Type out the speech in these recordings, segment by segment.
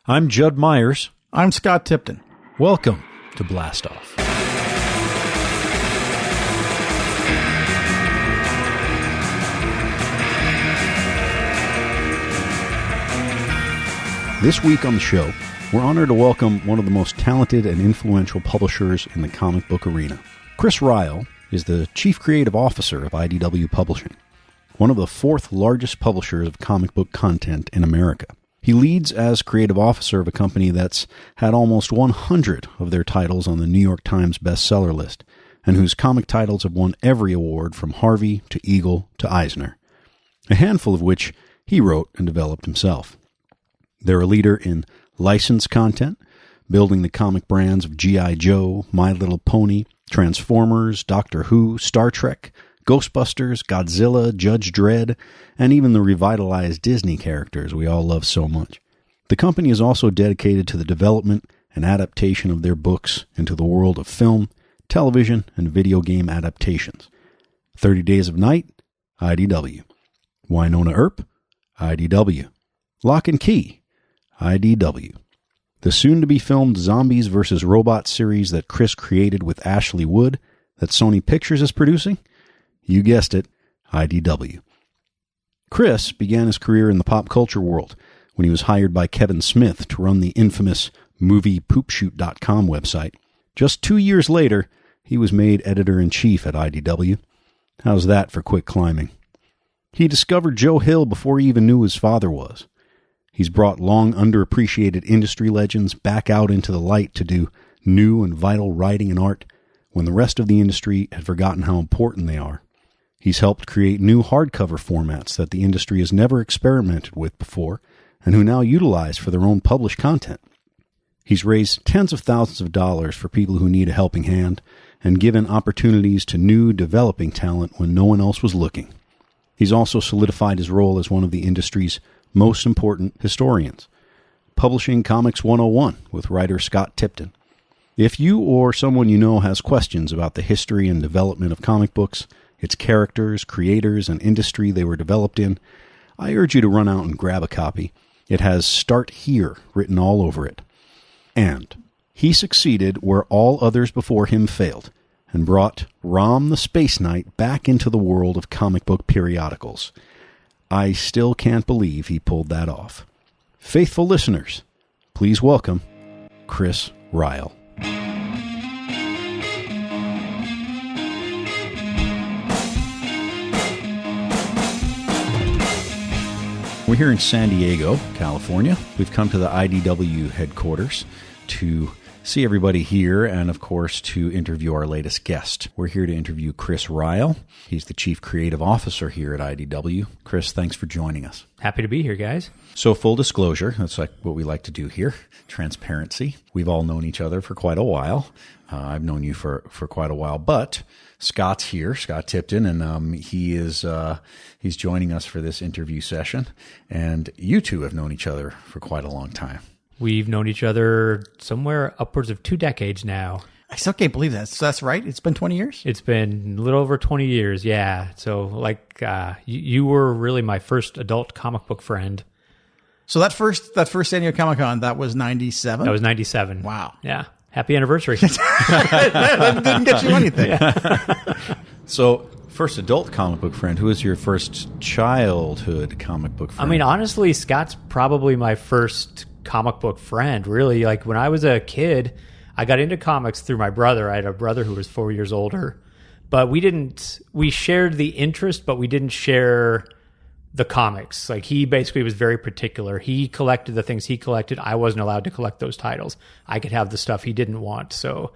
I'm Judd Myers. I'm Scott Tipton. Welcome to Blast Off. This week on the show, we're honored to welcome one of the most talented and influential publishers in the comic book arena. Chris Ryall is the Chief Creative Officer of IDW Publishing, one of the fourth largest publishers of comic book content in America. He leads as creative officer of a company that's had almost 100 of their titles on the New York Times Bestseller list, and whose comic titles have won every award from Harvey to Eagle to Eisner, a handful of which he wrote and developed himself. They're a leader in licensed content, building the comic brands of G.I. Joe, My Little Pony, Transformers, Doctor Who, Star Trek, Ghostbusters, Godzilla, Judge Dredd, and even the revitalized Disney characters we all love so much. The company is also dedicated to the development and adaptation of their books into the world of film, television, and video game adaptations. 30 Days of Night, IDW. Winona Earp, IDW. Lock and Key, IDW. The soon-to-be-filmed Zombies vs. Robots series that Chris created with Ashley Wood, that Sony Pictures is producing, you guessed it, IDW. Chris began his career in the pop culture world when he was hired by Kevin Smith to run the infamous MoviePoopshoot.com website. Just 2 years later, he was made editor-in-chief at IDW. How's that for quick climbing? He discovered Joe Hill before he even knew who his father was. He's brought long underappreciated industry legends back out into the light to do new and vital writing and art when the rest of the industry had forgotten how important they are. He's helped create new hardcover formats that the industry has never experimented with before and who now utilize for their own published content. He's raised tens of thousands of dollars for people who need a helping hand and given opportunities to new, developing talent when no one else was looking. He's also solidified his role as one of the industry's most important historians, publishing Comics 101 with writer Scott Tipton. If you or someone you know has questions about the history and development of comic books, its characters, creators, and industry they were developed in, I urge you to run out and grab a copy. It has "Start Here" written all over it. And he succeeded where all others before him failed, and brought Rom the Space Knight back into the world of comic book periodicals. I still can't believe he pulled that off. Faithful listeners, please welcome Chris Ryall. We're here in San Diego, California. We've come to the IDW headquarters to see everybody here and, of course, to interview our latest guest. We're here to interview Chris Ryall. He's the Chief Creative Officer here at IDW. Chris, thanks for joining us. Happy to be here, guys. So full disclosure, that's like what we like to do here, transparency. We've all known each other for quite a while. I've known you for quite a while, but Scott's here, Scott Tipton, and he's joining us for this interview session. And you two have known each other for quite a long time. We've known each other somewhere upwards of 2 decades now. I still can't believe that. So that's right? It's been 20 years? It's been a little over 20 years, yeah. So, you were really my first adult comic book friend. So that first San Diego Comic-Con, that was 97? That was 97. Wow. Yeah. Happy anniversary. That didn't get you anything. Yeah. So, first adult comic book friend. Who was your first childhood comic book friend? I mean, honestly, Scott's probably my first comic book friend, really. Like, when I was a kid, I got into comics through my brother. I had a brother who was 4 years older. But we shared the interest, but we didn't share the comics. Like, he basically was very particular. He collected the things he collected. I wasn't allowed to collect those titles. I could have the stuff he didn't want. So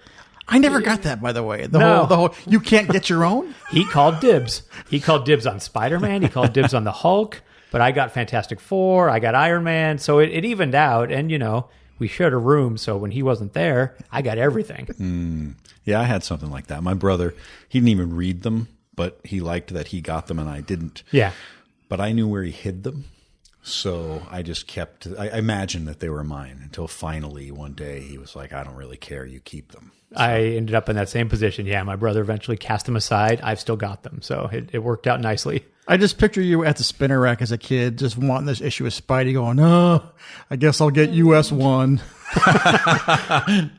I never got that, by the way. The whole you can't get your own? He called dibs. He called dibs on Spider-Man. He called dibs on the Hulk. But I got Fantastic Four. I got Iron Man. So it evened out. And, we shared a room. So when he wasn't there, I got everything. Yeah, I had something like that. My brother, he didn't even read them, but he liked that he got them and I didn't. Yeah. But I knew where he hid them. So I just kept, I imagined that they were mine until finally one day he was like, I don't really care, you keep them. So. I ended up in that same position. Yeah, my brother eventually cast them aside. I've still got them. So it worked out nicely. I just picture you at the spinner rack as a kid, just wanting this issue of Spidey going, oh, I guess I'll get US 1.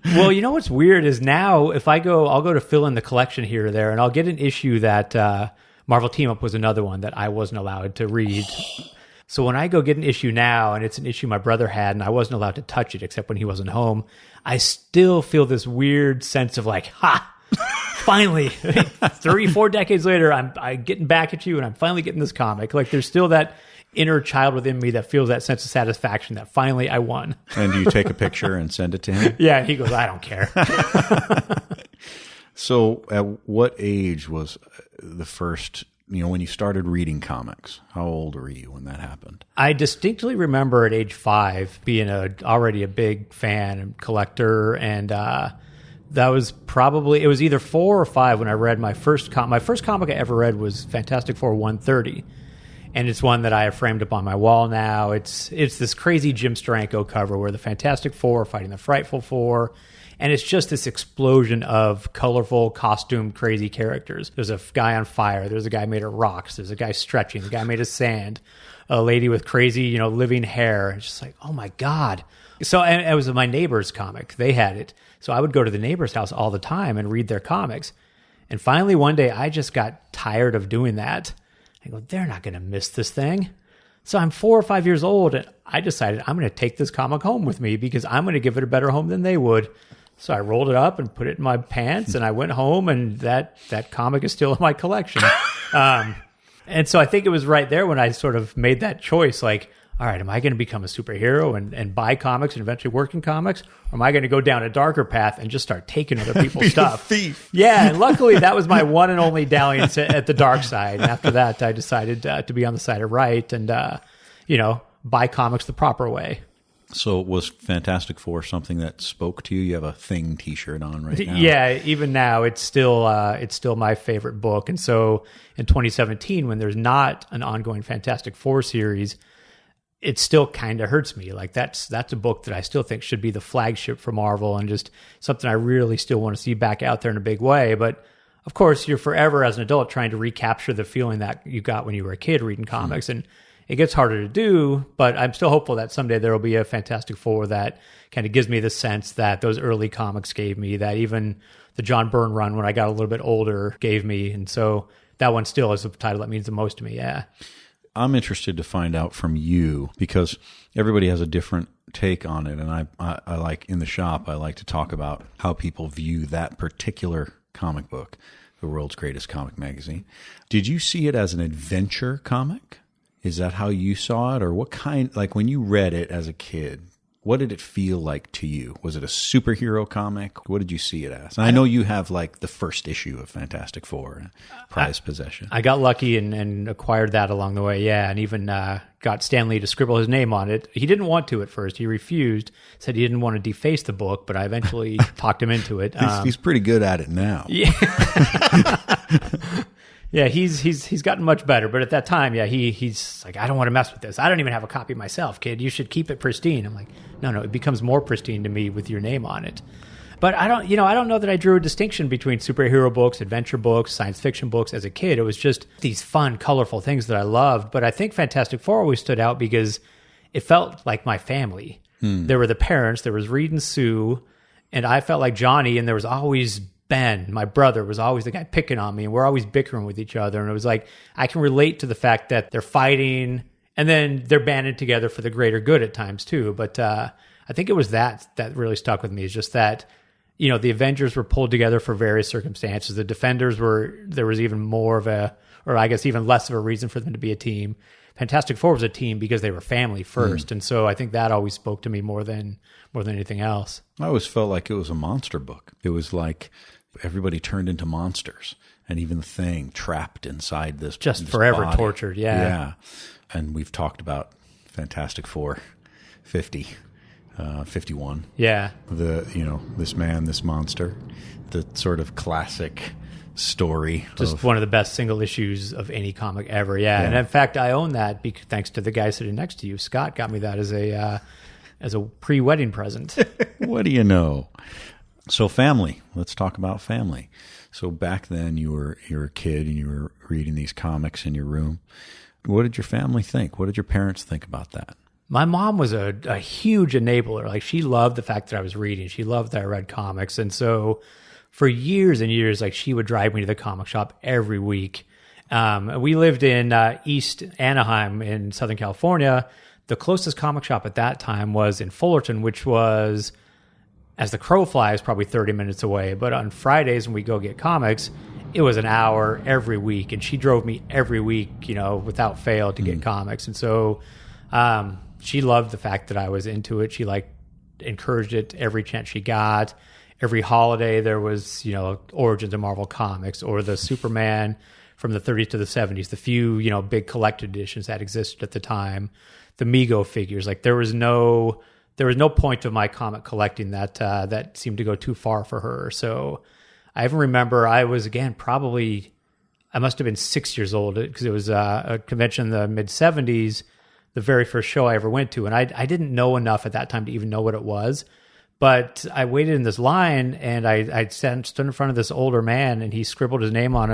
Well, you know what's weird is now if I'll go to fill in the collection here or there, and I'll get an issue that Marvel Team Up was another one that I wasn't allowed to read. So when I go get an issue now, and it's an issue my brother had, and I wasn't allowed to touch it except when he wasn't home, I still feel this weird sense of like, ha! Finally, 34 decades later, I'm getting back at you, and I'm finally getting this comic. Like, there's still that inner child within me that feels that sense of satisfaction that finally I won. And do you take a picture and send it to him? Yeah, he goes, I don't care. So at what age was the first, when you started reading comics? How old were you when that happened? I distinctly remember at age 5 being already a big fan and collector, and that was probably, it was either 4 or 5 when I read my first comic. My first comic I ever read was Fantastic Four 130. And it's one that I have framed up on my wall now. It's this crazy Jim Steranko cover where the Fantastic Four are fighting the Frightful Four. And it's just this explosion of colorful, costumed, crazy characters. There's a guy on fire. There's a guy made of rocks. There's a guy stretching. A guy made of sand. A lady with crazy, living hair. It's just like, oh my God. So and it was my neighbor's comic. They had it. So I would go to the neighbor's house all the time and read their comics. And finally, one day, I just got tired of doing that. I go, they're not going to miss this thing. So I'm 4 or 5 years old, and I decided I'm going to take this comic home with me because I'm going to give it a better home than they would. So I rolled it up and put it in my pants, and I went home, and that comic is still in my collection. And so I think it was right there when I sort of made that choice, like, all right, am I going to become a superhero and buy comics and eventually work in comics? Or am I going to go down a darker path and just start taking other people's stuff? A thief. Yeah, and luckily that was my one and only dalliance at the dark side. And after that, I decided to be on the side of right and, buy comics the proper way. So was Fantastic Four something that spoke to you? You have a Thing T-shirt on right now. Yeah, even now it's still my favorite book. And so in 2017, when there's not an ongoing Fantastic Four series, it still kind of hurts me. Like that's a book that I still think should be the flagship for Marvel and just something I really still want to see back out there in a big way. But of course, you're forever as an adult trying to recapture the feeling that you got when you were a kid reading comics, and it gets harder to do. But I'm still hopeful that someday there will be a Fantastic Four that kind of gives me the sense that those early comics gave me, that even the John Byrne run when I got a little bit older gave me. And so that one still is the title that means the most to me. Yeah. I'm interested to find out from you because everybody has a different take on it. And I like in the shop, I like to talk about how people view that particular comic book, the world's greatest comic magazine. Did you see it as an adventure comic? Is that how you saw it? Or what kind, like when you read it as a kid, what did it feel like to you? Was it a superhero comic? What did you see it as? And I know you have like the first issue of Fantastic Four, prized possession. I got lucky and acquired that along the way, yeah, and even got Stan Lee to scribble his name on it. He didn't want to at first. He refused, said he didn't want to deface the book, but I eventually talked him into it. He's pretty good at it now. Yeah. Yeah, he's gotten much better, but at that time, yeah, he's like, I don't want to mess with this. I don't even have a copy myself, kid. You should keep it pristine. I'm like, no, it becomes more pristine to me with your name on it. But I don't know that I drew a distinction between superhero books, adventure books, science fiction books as a kid. It was just these fun, colorful things that I loved. But I think Fantastic Four always stood out because it felt like my family. There were the parents, there was Reed and Sue, and I felt like Johnny, and there was always Ben, my brother, was always the guy picking on me, and we're always bickering with each other. And it was like, I can relate to the fact that they're fighting, and then they're banded together for the greater good at times too. But I think it was that really stuck with me, is just that, the Avengers were pulled together for various circumstances. The Defenders there was even more of or I guess even less of a reason for them to be a team. Fantastic Four was a team because they were family first. And so I think that always spoke to me more than anything else. I always felt like it was a monster book. It was like everybody turned into monsters, and even the Thing trapped inside this forever body. Tortured. Yeah. And we've talked about Fantastic Four 50, 51. Yeah. This man, this monster, the sort of classic story. Just one of the best single issues of any comic ever. Yeah. And in fact, I own that thanks to the guy sitting next to you. Scott got me that as a pre-wedding present. What do you know? So family, let's talk about family. So back then you were a kid and you were reading these comics in your room. What did your family think? What did your parents think about that? My mom was a huge enabler. Like, she loved the fact that I was reading. She loved that I read comics. And so for years and years, like, she would drive me to the comic shop every week. We lived in East Anaheim in Southern California. The closest comic shop at that time was in Fullerton, which was, as the crow flies, probably 30 minutes away. But on Fridays when we go get comics, it was an hour every week. And she drove me every week, without fail to get comics. And so she loved the fact that I was into it. She encouraged it every chance she got. Every holiday there was, Origins of Marvel Comics or the Superman from the 30s to the 70s, the few, big collected editions that existed at the time, the Mego figures. Like, there was no point of my comic collecting that seemed to go too far for her. So I even remember I was, again, I must have been 6 years old, because it was a convention in the mid-70s, the very first show I ever went to. And I didn't know enough at that time to even know what it was. But I waited in this line, and I stood in front of this older man, and he scribbled his name on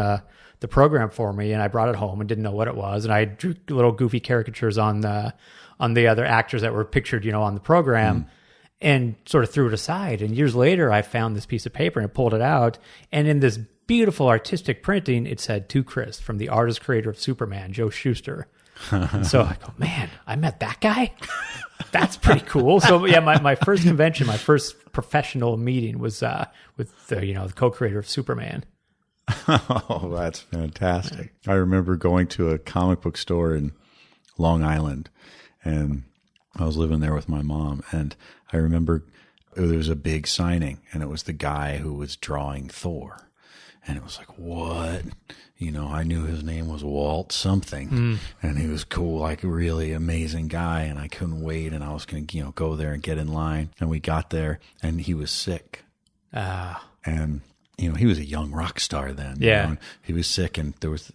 the program for me, and I brought it home and didn't know what it was. And I drew little goofy caricatures on the other actors that were pictured, on the program, and sort of threw it aside. And years later, I found this piece of paper and I pulled it out, and in this beautiful artistic printing, it said, "To Chris, from the artist creator of Superman, Joe Shuster." And so I go, man, I met that guy? That's pretty cool. So yeah, my first convention, my first professional meeting was with the co-creator of Superman. Oh, that's fantastic. I remember going to a comic book store in Long Island, and I was living there with my mom, and I remember there was a big signing, and it was the guy who was drawing Thor. And it was like, what? I knew his name was Walt something, and he was cool, like a really amazing guy, and I couldn't wait, and I was going to, go there and get in line. And we got there, and he was sick. And, he was a young rock star then. Yeah. And he was sick, and there was,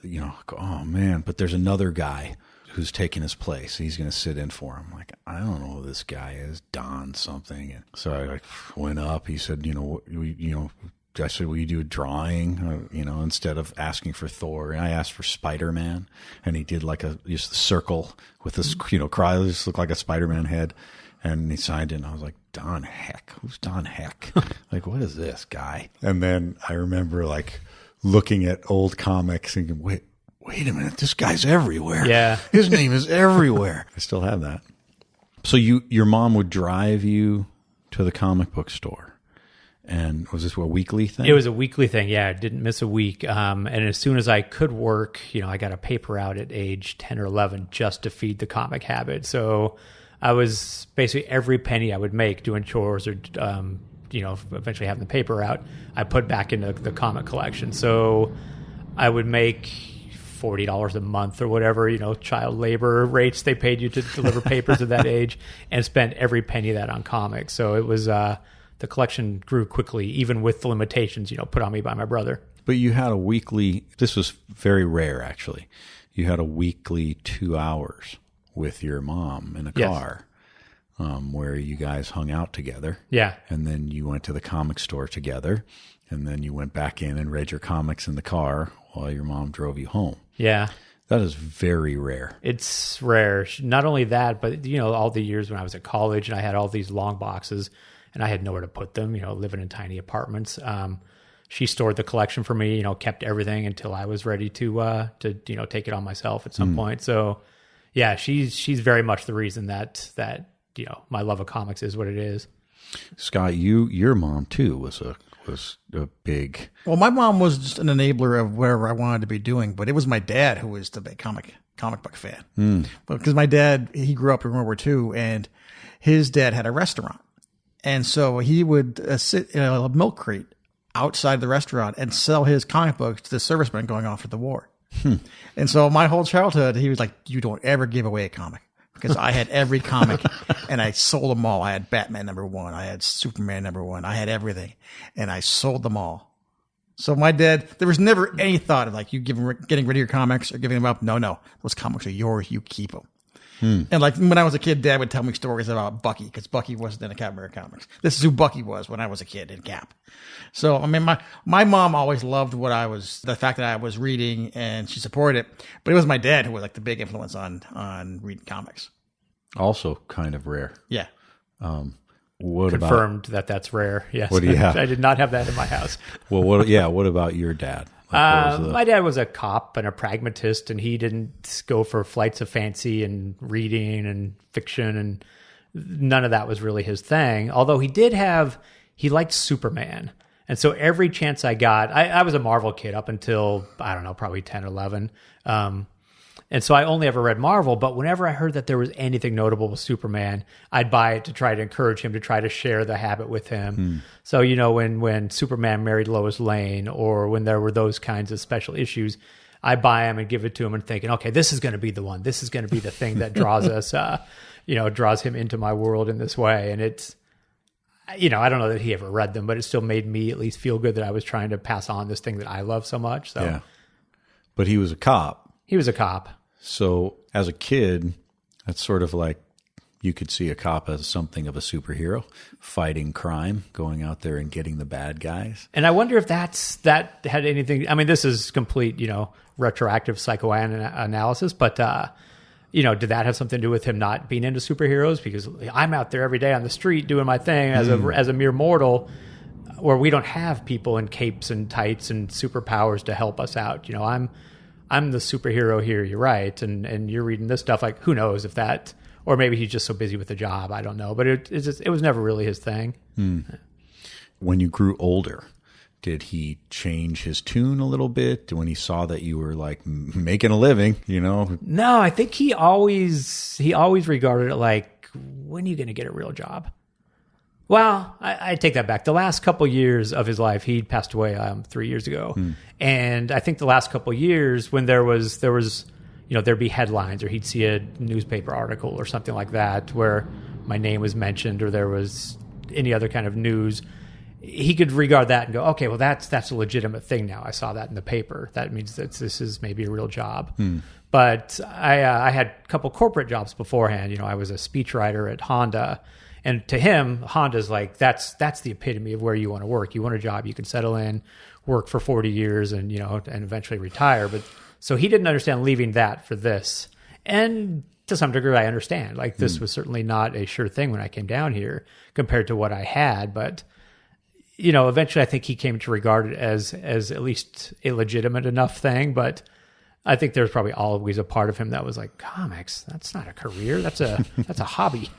oh, man, but there's another guy who's taking his place. He's going to sit in for him. Like, I don't know who this guy is, Don something. And so I went up. He said, I said, will you do a drawing, instead of asking for Thor? And I asked for Spider-Man, and he did just a circle with this, cry, just looked like a Spider-Man head. And he signed it, and I was like, Don Heck? Who's Don Heck? Like, what is this guy? And then I remember looking at old comics and thinking, wait a minute, this guy's everywhere. Yeah. His name is everywhere. I still have that. So your mom would drive you to the comic book store. And was this a weekly thing? It was a weekly thing. Yeah, I didn't miss a week. And as soon as I could work, I got a paper out at age 10 or 11 just to feed the comic habit. So I was basically every penny I would make doing chores or, eventually having the paper out, I put back into the comic collection. So I would make $40 a month or whatever, child labor rates they paid you to deliver papers at that age, and spent every penny of that on comics. So it was... the collection grew quickly, even with the limitations, put on me by my brother. But you had a weekly, this was very rare actually, you had a weekly 2 hours with your mom in a car, where you guys hung out together. Yeah. And then you went to the comic store together, and then you went back in and read your comics in the car while your mom drove you home. Yeah. That is very rare. It's rare. Not only that, but, all the years when I was at college and I had all these long boxes, and I had nowhere to put them, living in tiny apartments. She stored the collection for me, kept everything until I was ready to take it on myself at some point. So, yeah, she's very much the reason that my love of comics is what it is. Scott, your mom too was a big. Well, my mom was just an enabler of whatever I wanted to be doing, but it was my dad who was the big comic book fan. Because my dad, he grew up in World War II, and his dad had a restaurant. And so he would sit in a milk crate outside the restaurant and sell his comic books to the servicemen going off to the war. And so my whole childhood, he was like, you don't ever give away a comic. Because I had every comic and I sold them all. I had Batman #1. I had Superman #1. I had everything. And I sold them all. So my dad, there was never any thought of getting rid of your comics or giving them up. No. Those comics are yours. You keep them. And like when I was a kid, Dad would tell me stories about Bucky because Bucky wasn't in a Captain America comics. This is who Bucky was when I was a kid in Cap. So, I mean, my mom always loved the fact that I was reading and she supported it. But it was my dad who was like the big influence on reading comics. Also kind of rare. Yeah. What Confirmed that's rare. Yes. What do you have? I did not have that in my house. Well, what about your dad? My dad was a cop and a pragmatist, and he didn't go for flights of fancy and reading and fiction, and none of that was really his thing. Although he liked Superman. And so every chance I got, I was a Marvel kid up until, I don't know, probably 10 or 11. And so I only ever read Marvel, but whenever I heard that there was anything notable with Superman, I'd buy it to try to encourage him to try to share the habit with him. So, you know, when Superman married Lois Lane, or when there were those kinds of special issues, I buy them and give it to him and thinking, okay, this is going to be the one. This is going to be the thing that draws us, draws him into my world in this way. And it's, you know, I don't know that he ever read them, but it still made me at least feel good that I was trying to pass on this thing that I love so much. So. Yeah. But he was a cop. He was a cop. So as a kid, that's sort of like you could see a cop as something of a superhero, fighting crime, going out there and getting the bad guys. And I wonder if that had anything. I mean, this is complete, you know, retroactive psychoanalysis, but did that have something to do with him not being into superheroes? Because I'm out there every day on the street doing my thing as a mere mortal, where we don't have people in capes and tights and superpowers to help us out. You know, I'm the superhero here. You're right, and you're reading this stuff. Like, who knows if that, or maybe he's just so busy with the job. I don't know, but it was never really his thing. When you grew older, did he change his tune a little bit when he saw that you were like making a living? You know? No, I think he always regarded it like, when are you going to get a real job? Well, I take that back. The last couple years of his life, he passed away 3 years ago. And I think the last couple years when there was, you know, there'd be headlines, or he'd see a newspaper article or something like that where my name was mentioned, or there was any other kind of news, he could regard that and go, okay, well, that's a legitimate thing now. I saw that in the paper. That means that this is maybe a real job. But I had a couple corporate jobs beforehand. You know, I was a speechwriter at Honda. And to him, Honda's like, that's the epitome of where you want to work. You want a job you can settle in, work for 40 years and, you know, and eventually retire. But so he didn't understand leaving that for this. And to some degree, I understand. Like, this was certainly not a sure thing when I came down here compared to what I had. But, you know, eventually I think he came to regard it as at least a legitimate enough thing. But I think there's probably always a part of him that was like, comics, that's not a career. That's a hobby.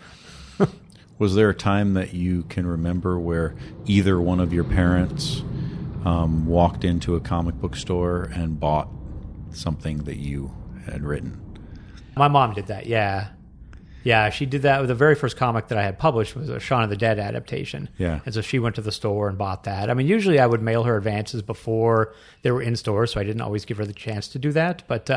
Was there a time that you can remember where either one of your parents walked into a comic book store and bought something that you had written? My mom did that, yeah. Yeah, she did that with the very first comic that I had published was a Shaun of the Dead adaptation. Yeah. And so she went to the store and bought that. I mean, usually I would mail her advances before they were in stores, so I didn't always give her the chance to do that. But,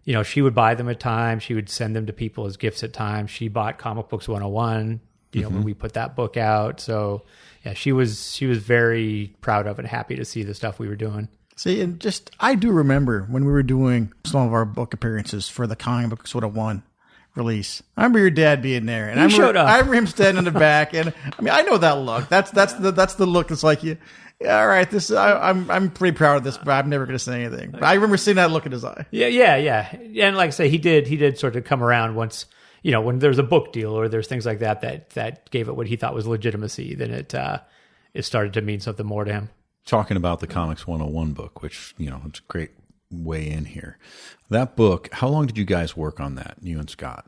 you know, she would buy them at times. She would send them to people as gifts at times. She bought Comic Books 101, you know, when we put that book out. So, yeah, she was very proud of and happy to see the stuff we were doing. See, and I do remember when we were doing some of our book appearances for the Comic Books 101 release. I remember your dad being there, and I remember him standing in the back, and I mean, I know that look. That's the look that's like, yeah, all right, this I'm pretty proud of this, but I'm never going to say anything. But I remember seeing that look in his eye. Yeah. And like I say, he did sort of come around once, you know, when there's a book deal or there's things like that gave it what he thought was legitimacy, then it started to mean something more to him. Talking about the Comics 101 book, which, you know, it's a great way in here. That book, how long did you guys work on that, you and Scott?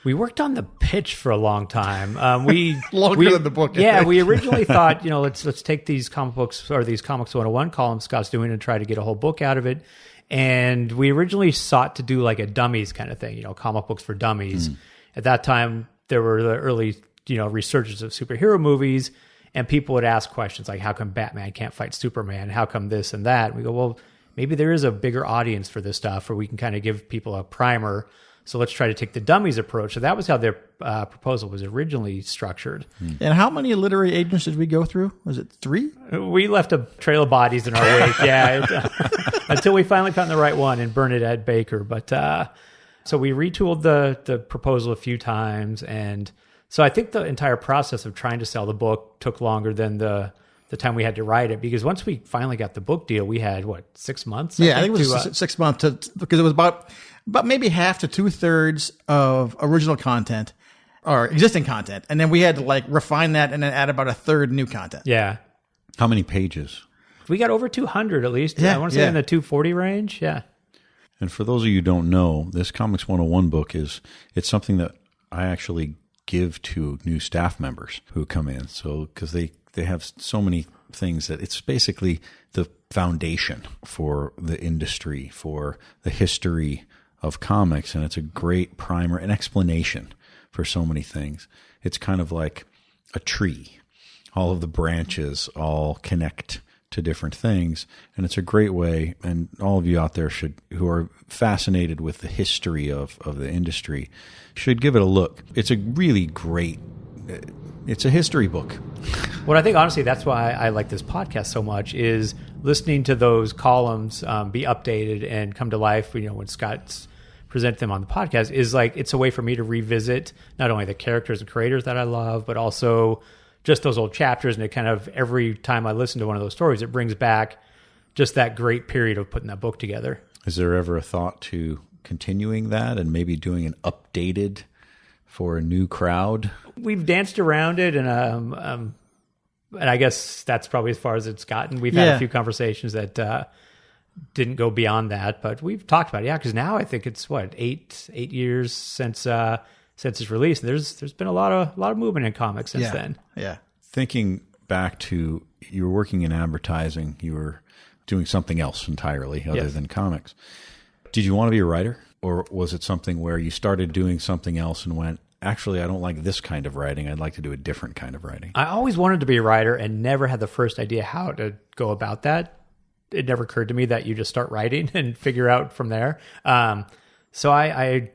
We worked on the pitch for a long time. Longer than the book. Yeah, we originally thought, you know, let's take these comic books or these Comics 101 columns Scott's doing and try to get a whole book out of it. And we originally sought to do like a dummies kind of thing, you know, comic books for dummies. At that time, there were the early, you know, resurgence of superhero movies, and people would ask questions like, how come Batman can't fight Superman? How come this and that? And we go, well, maybe there is a bigger audience for this stuff, or we can kind of give people a primer. So let's try to take the dummies approach. So that was how their proposal was originally structured. And how many literary agents did we go through? Was it 3? We left a trail of bodies in our wake, yeah, until we finally found the right one in Bernadette Baker. But So we retooled the proposal a few times. And so I think the entire process of trying to sell the book took longer than the time we had to write it, because once we finally got the book deal, we had 6 months? I think it was 6 months because it was about maybe half to 2/3 of original content or existing content. And then we had to refine that and then add about 1/3 new content. Yeah. How many pages? We got over 200 at least. Yeah, I want to say in the 240 range. Yeah. And for those of you who don't know, this Comics 101 book it's something that I actually give to new staff members who come in. So, because they have so many things that it's basically the foundation for the industry, for the history of comics. And it's a great primer and explanation for so many things. It's kind of like a tree. All of the branches all connect to different things. And it's a great way, and all of you out there who are fascinated with the history of the industry should give it a look. It's a really great, it's a history book. Well, I think honestly that's why I like this podcast so much, is listening to those columns be updated and come to life. When Scott's present them on the podcast, is it's a way for me to revisit not only the characters and creators that I love, but also just those old chapters. And it kind of, every time I listen to one of those stories, it brings back just that great period of putting that book together. Is there ever a thought to continuing that and maybe doing an updated for a new crowd? We've danced around it, and I guess that's probably as far as it's gotten. We've had a few conversations that didn't go beyond that, but we've talked about it. Yeah, because now I think it's 8 years since its release. There's been a lot of movement in comics since then. Yeah. Thinking back to, you were working in advertising, you were doing something else entirely other than comics. Did you want to be a writer, or was it something where you started doing something else and went, actually, I don't like this kind of writing, I'd like to do a different kind of writing? I always wanted to be a writer and never had the first idea how to go about that. It never occurred to me that you just start writing and figure out from there. So I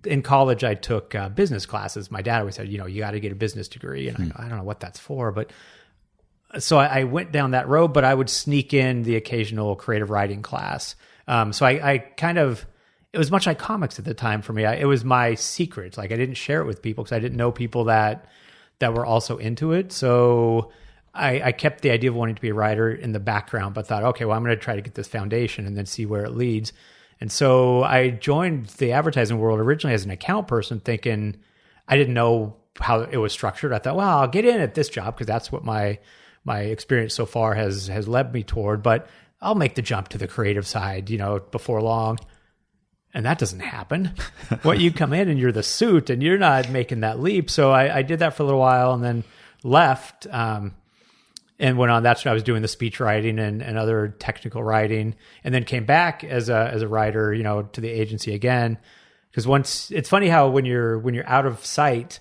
in college, I took business classes. My dad always said, you got to get a business degree. And I don't know what that's for, but so I went down that road, but I would sneak in the occasional creative writing class. So I kind of, it was much like comics at the time for me. It was my secret. I didn't share it with people because I didn't know people that were also into it. So I kept the idea of wanting to be a writer in the background, but thought, okay, well, I'm going to try to get this foundation and then see where it leads. And so I joined the advertising world originally as an account person, thinking I didn't know how it was structured. I thought, well, I'll get in at this job because that's what my experience so far has led me toward, but I'll make the jump to the creative side, before long. And that doesn't happen. You come in and you're the suit and you're not making that leap. So I did that for a little while and then left, and went on. That's when I was doing the speech writing and other technical writing, and then came back as a writer, to the agency again. Because once, it's funny how when you're out of sight,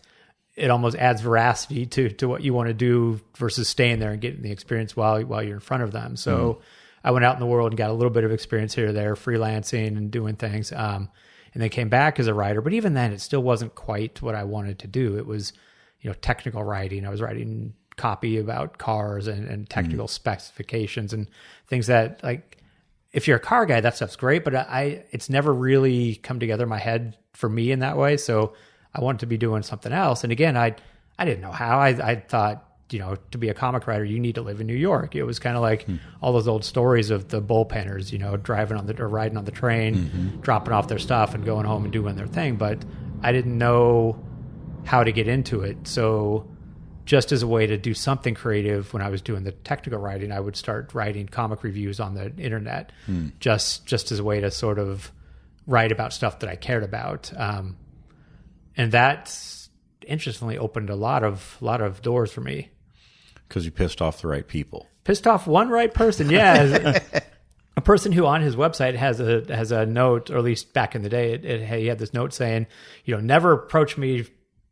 it almost adds veracity to what you want to do versus staying there and getting the experience while you're in front of them. So I went out in the world and got a little bit of experience here or there, freelancing and doing things. And then came back as a writer. But even then, it still wasn't quite what I wanted to do. It was, technical writing. I was writing copy about cars and technical specifications and things that, if you're a car guy, that stuff's great, but it's never really come together in my head for me in that way. So I wanted to be doing something else. And again, I didn't know how. I thought, to be a comic writer, you need to live in New York. It was kind of like all those old stories of the bullpenners, driving or riding on the train, dropping off their stuff and going home and doing their thing. But I didn't know how to get into it. So just as a way to do something creative, when I was doing the technical writing, I would start writing comic reviews on the internet, just as a way to sort of write about stuff that I cared about. And that interestingly opened a lot of doors for me. Because you pissed off the right people. Pissed off one right person, yeah. A person who on his website has a note, or at least back in the day, he had this note saying, never approach me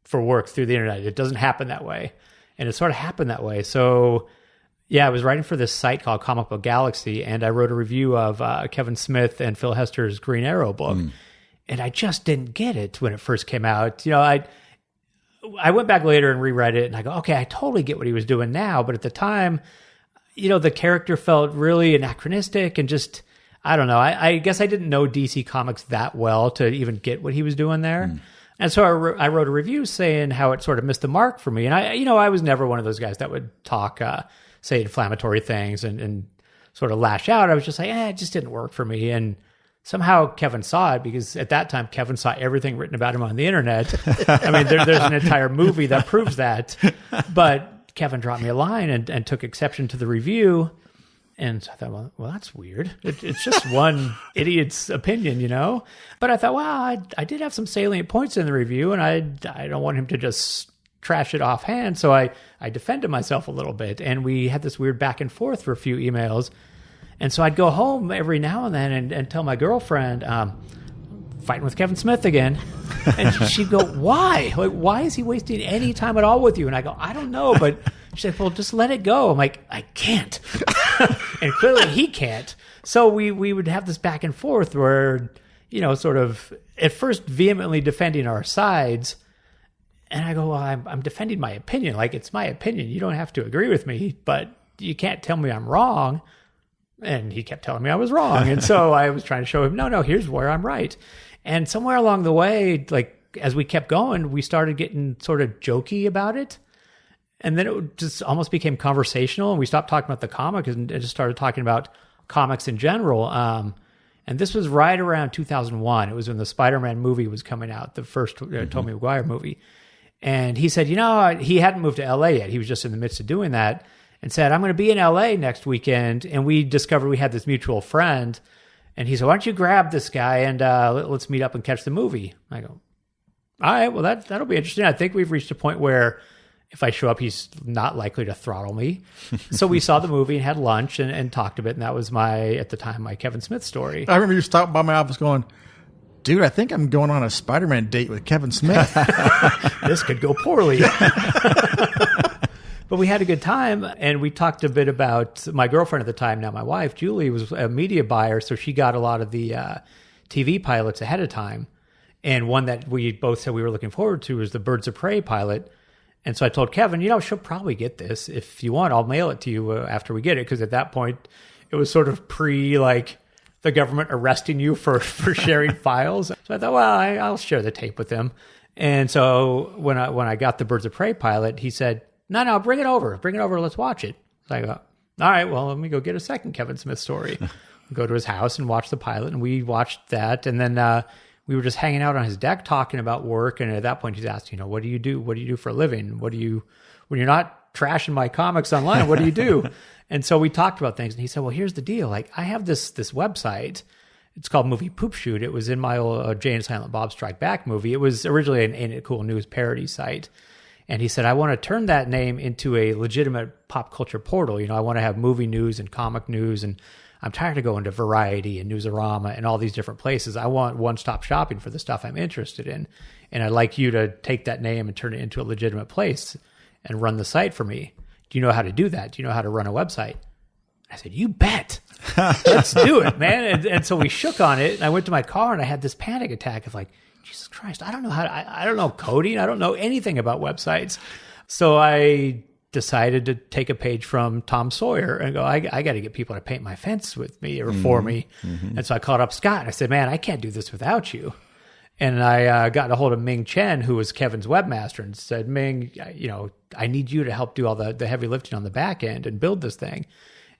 for work through the internet. It doesn't happen that way. And it sort of happened that way. So yeah, I was writing for this site called Comic Book Galaxy, and I wrote a review of Kevin Smith and Phil Hester's Green Arrow book. And I just didn't get it when it first came out. I went back later and reread it, and I go, okay, I totally get what he was doing now. But at the time, the character felt really anachronistic, and just, I don't know. I guess I didn't know DC Comics that well to even get what he was doing there. And so I wrote a review saying how it sort of missed the mark for me. And I was never one of those guys that would talk, say inflammatory things and sort of lash out. I was just like, it just didn't work for me. And somehow Kevin saw it, because at that time, Kevin saw everything written about him on the internet. I mean, there's an entire movie that proves that. But Kevin dropped me a line and took exception to the review. And so I thought, well, that's weird. It's just one idiot's opinion, But I thought, well, I did have some salient points in the review, and I don't want him to just trash it offhand. So I defended myself a little bit, and we had this weird back and forth for a few emails. And so I'd go home every now and then and tell my girlfriend, fighting with Kevin Smith again. And she'd go, why? Like, why is he wasting any time at all with you? And I go, I don't know, but she's like, well, just let it go. I'm like, I can't. And clearly he can't. So we would have this back and forth where, sort of at first vehemently defending our sides. And I go, well, I'm defending my opinion. Like, it's my opinion. You don't have to agree with me, but you can't tell me I'm wrong. And he kept telling me I was wrong. And so I was trying to show him, no, here's where I'm right. And somewhere along the way, like as we kept going, we started getting sort of jokey about it. And then it just almost became conversational. And we stopped talking about the comic and just started talking about comics in general. And this was right around 2001. It was when the Spider-Man movie was coming out, the first Tobey Maguire movie. And he said, he hadn't moved to LA yet. He was just in the midst of doing that, and said, I'm going to be in LA next weekend. And we discovered we had this mutual friend. And he said, why don't you grab this guy and let's meet up and catch the movie? I go, all right, well, that'll be interesting. I think we've reached a point where if I show up, he's not likely to throttle me. So we saw the movie and had lunch and talked a bit. And that was at the time, my Kevin Smith story. I remember you stopped by my office going, dude, I think I'm going on a Spider-Man date with Kevin Smith. This could go poorly. But we had a good time, and we talked a bit about my girlfriend at the time, now my wife, Julie, was a media buyer, so she got a lot of the TV pilots ahead of time. And one that we both said we were looking forward to was the Birds of Prey pilot. And so I told Kevin, she'll probably get this. If you want, I'll mail it to you after we get it, because at that point, it was sort of the government arresting you for sharing files. So I thought, well, I'll share the tape with them. And so when I got the Birds of Prey pilot, he said, no, bring it over. Let's watch it. So I go, all right, well, let me go get a second Kevin Smith story. Go to his house and watch the pilot, and we watched that. And then we were just hanging out on his deck talking about work. And at that point, he's asked, what do you do? What do you do for a living? When you're not trashing my comics online, what do you do? And so we talked about things, and he said, well, here's the deal. Like, I have this website. It's called Movie Poop Shoot. It was in my old Jay and Silent Bob Strike Back movie. It was originally an Ain't It Cool News parody site. And he said, I want to turn that name into a legitimate pop culture portal. I want to have movie news and comic news, and I'm tired of going to Variety and Newsarama and all these different places. I want one-stop shopping for the stuff I'm interested in. And I'd like you to take that name and turn it into a legitimate place and run the site for me. Do you know how to do that? Do you know how to run a website? I said, you bet. Let's do it, man. And so we shook on it, and I went to my car, and I had this panic attack of like, Jesus Christ, I don't know I don't know coding. I don't know anything about websites. So I decided to take a page from Tom Sawyer and go, I got to get people to paint my fence with me or for me. Mm-hmm. And so I called up Scott, and I said, man, I can't do this without you. And I got a hold of Ming Chen, who was Kevin's webmaster, and said, Ming, I need you to help do all the heavy lifting on the back end and build this thing.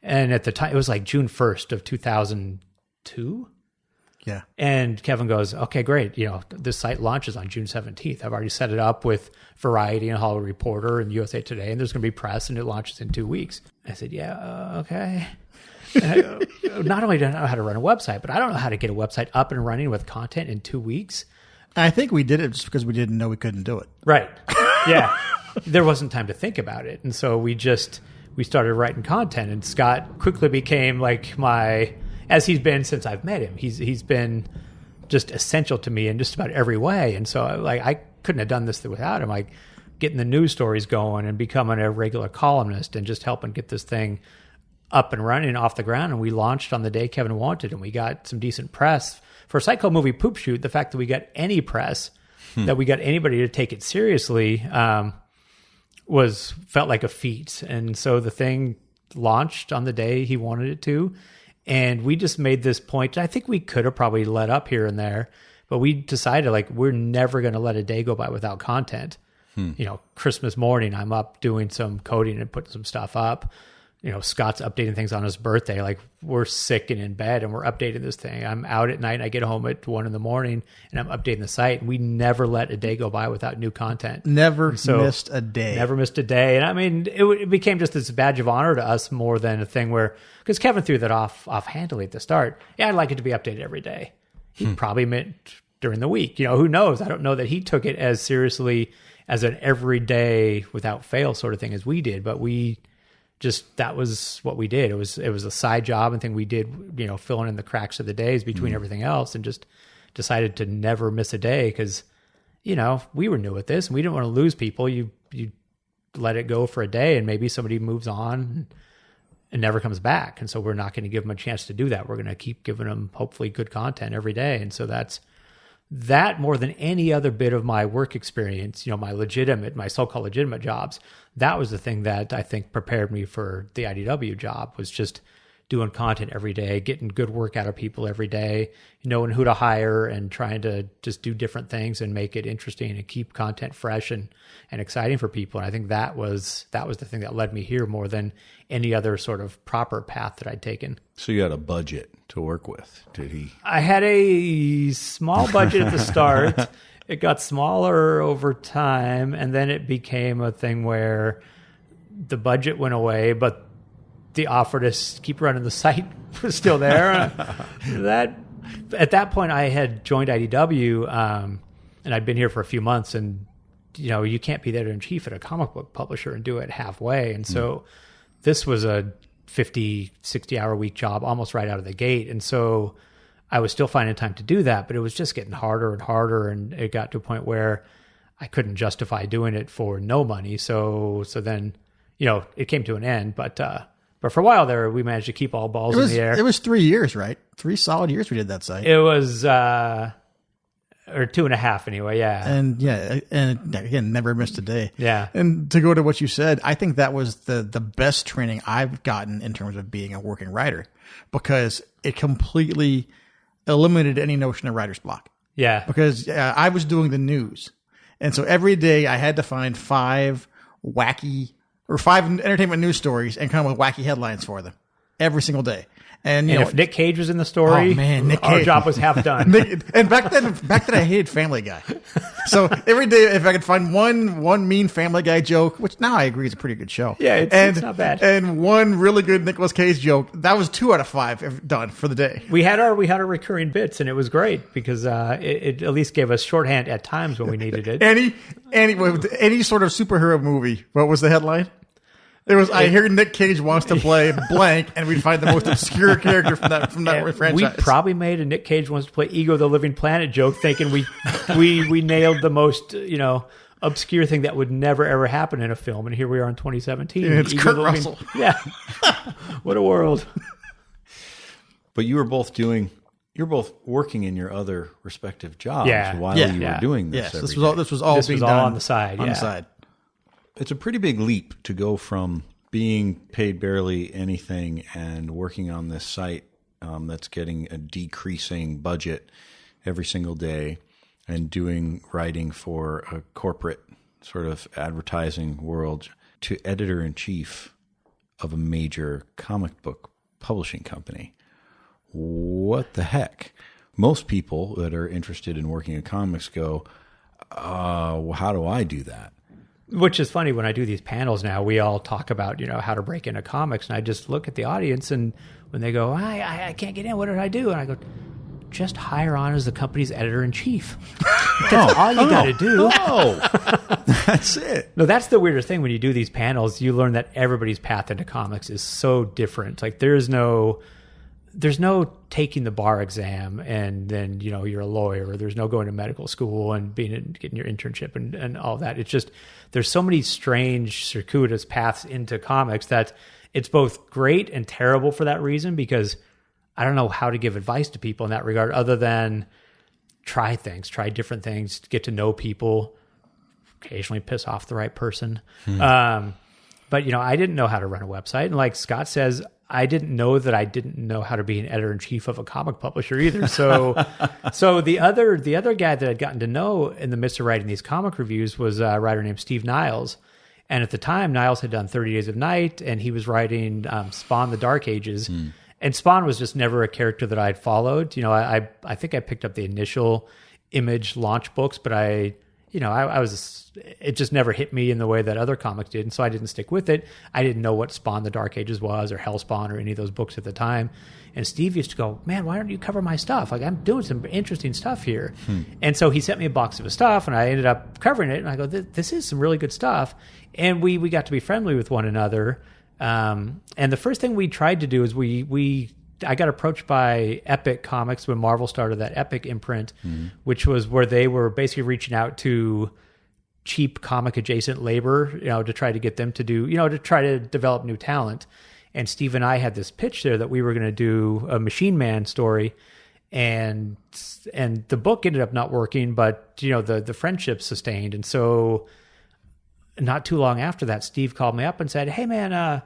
And at the time, it was like June 1st of 2002. Yeah. And Kevin goes, okay, great. This site launches on June 17th. I've already set it up with Variety and Hollywood Reporter and USA Today, and there's going to be press, and it launches in 2 weeks. I said, yeah, okay. Not only do I know how to run a website, but I don't know how to get a website up and running with content in 2 weeks. I think we did it just because we didn't know we couldn't do it. Right. Yeah. There wasn't time to think about it. And so we started writing content, and Scott quickly became like as he's been since I've met him. He's been just essential to me in just about every way. And so I couldn't have done this without him. Like getting the news stories going and becoming a regular columnist and just helping get this thing up and running off the ground. And we launched on the day Kevin wanted, and we got some decent press. For a site called Movie Poop Shoot, the fact that we got any press, that we got anybody to take it seriously, felt like a feat. And so the thing launched on the day he wanted it to. And we just made this point. I think we could have probably let up here and there, but we decided like we're never going to let a day go by without content. You know, Christmas morning, I'm up doing some coding and putting some stuff up. You know, Scott's updating things on his birthday. Like we're sick and in bed and we're updating this thing. I'm out at night and I get home at 1 a.m. and I'm updating the site. And we never let a day go by without new content. Never missed a day. Never missed a day. And I mean, it became just this badge of honor to us more than a thing where, because Kevin threw that offhandedly at the start. Yeah, I'd like it to be updated every day. He probably meant during the week. You know, who knows? I don't know that he took it as seriously as an everyday without fail sort of thing as we did, but we just, that was what we did. It was a side job and thing we did, you know, filling in the cracks of the days between everything else, and just decided to never miss a day because, you know, we were new at this and we didn't want to lose people. You let it go for a day and maybe somebody moves on and never comes back. And so we're not going to give them a chance to do that. We're going to keep giving them hopefully good content every day. And so that more than any other bit of my work experience, you know, my so-called legitimate jobs, that was the thing that I think prepared me for the IDW job, was just doing content every day, getting good work out of people every day, knowing who to hire and trying to just do different things and make it interesting and keep content fresh and exciting for people. And I think that was the thing that led me here more than any other sort of proper path that I'd taken. So you had a budget to work with, did he? I had a small budget at the start. It got smaller over time, and then it became a thing where the budget went away, but the offer to keep running the site was still there. At that point, I had joined IDW, and I'd been here for a few months, and you know, you can't be the editor-in-chief at a comic book publisher and do it halfway. And so this was a 50, 60-hour week job almost right out of the gate. And so I was still finding time to do that, but it was just getting harder and harder. And it got to a point where I couldn't justify doing it for no money. So then, you know, it came to an end. But for a while there, we managed to keep all balls in the air. It was 3 years, right? 3 solid years we did that site. It was, or 2.5 anyway, yeah. And again, never missed a day. Yeah. And to go to what you said, I think that was the best training I've gotten in terms of being a working writer, because it completely eliminated any notion of writer's block. Yeah. Because I was doing the news. And so every day I had to find 5 entertainment news stories and come up with wacky headlines for them every single day. And if Nick Cage was in the story, our job was half done. And back then I hated Family Guy. So every day, if I could find one mean Family Guy joke, which now I agree is a pretty good show. Yeah, it's not bad. And one really good Nicolas Cage joke, that was 2 out of 5 done for the day. We had our recurring bits, and it was great because it at least gave us shorthand at times when we needed it. Any sort of superhero movie, what was the headline? It was, I hear Nick Cage wants to play blank, and we'd find the most obscure character from that franchise. We probably made a Nick Cage wants to play Ego the Living Planet joke, thinking we nailed the most, you know, obscure thing that would never ever happen in a film, and here we are in 2017. And it's Kurt Russell. Yeah, what a world. But you were both working in your other respective jobs while you were doing this. Yes, this was all on the side. On the side. It's a pretty big leap to go from being paid barely anything and working on this site that's getting a decreasing budget every single day and doing writing for a corporate sort of advertising world to editor-in-chief of a major comic book publishing company. What the heck? Most people that are interested in working in comics go, how do I do that? Which is funny, when I do these panels now, we all talk about, you know, how to break into comics, and I just look at the audience, and when they go, I can't get in, what did I do? And I go, just hire on as the company's editor-in-chief. That's all you got to do. That's it. No, that's the weirdest thing when you do these panels. You learn that everybody's path into comics is so different. Like there's no taking the bar exam and then, you know, you're a lawyer, or there's no going to medical school and getting your internship and all that. It's just, there's so many strange circuitous paths into comics that it's both great and terrible for that reason, because I don't know how to give advice to people in that regard other than try different things, get to know people, occasionally piss off the right person. But, you know, I didn't know how to run a website. And like Scott says, I didn't know that I didn't know how to be an editor-in-chief of a comic publisher either. So the other guy that I'd gotten to know in the midst of writing these comic reviews was a writer named Steve Niles. And at the time, Niles had done 30 Days of Night, and he was writing Spawn: The Dark Ages. And Spawn was just never a character that I'd followed. You know, I think I picked up the initial Image launch books, but I was, it just never hit me in the way that other comics did. And so I didn't stick with it. I didn't know what Spawn: The Dark Ages was, or Hellspawn, or any of those books at the time. And Steve used to go, man, why don't you cover my stuff? Like, I'm doing some interesting stuff here. And so he sent me a box of his stuff, and I ended up covering it. And I go, this is some really good stuff. And we got to be friendly with one another. And the first thing we tried to do is I got approached by Epic Comics when Marvel started that Epic imprint, which was where they were basically reaching out to cheap comic adjacent labor, you know, to try to get them to do, you know, to try to develop new talent. And Steve and I had this pitch there that we were going to do a Machine Man story, and the book ended up not working, but you know, the friendship sustained. And so not too long after that, Steve called me up and said, "Hey man,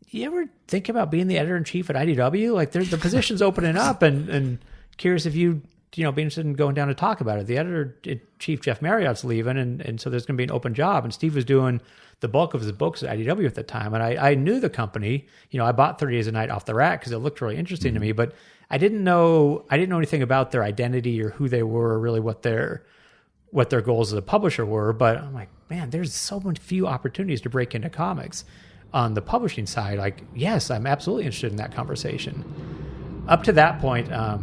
you ever think about being the editor-in-chief at IDW? Like, the position's opening up, and curious if you'd, you know, be interested in going down to talk about it. The editor-in-chief, Jeff Marriott's leaving, and so there's going to be an open job." And Steve was doing the bulk of his books at IDW at the time. And I knew the company. You know, I bought 30 Days a Night off the rack because it looked really interesting to me, but I didn't know anything about their identity or who they were, or really what their goals as a publisher were. But I'm like, man, there's so many few opportunities to break into comics on the publishing side. Like, yes, I'm absolutely interested in that conversation. Up to that point, I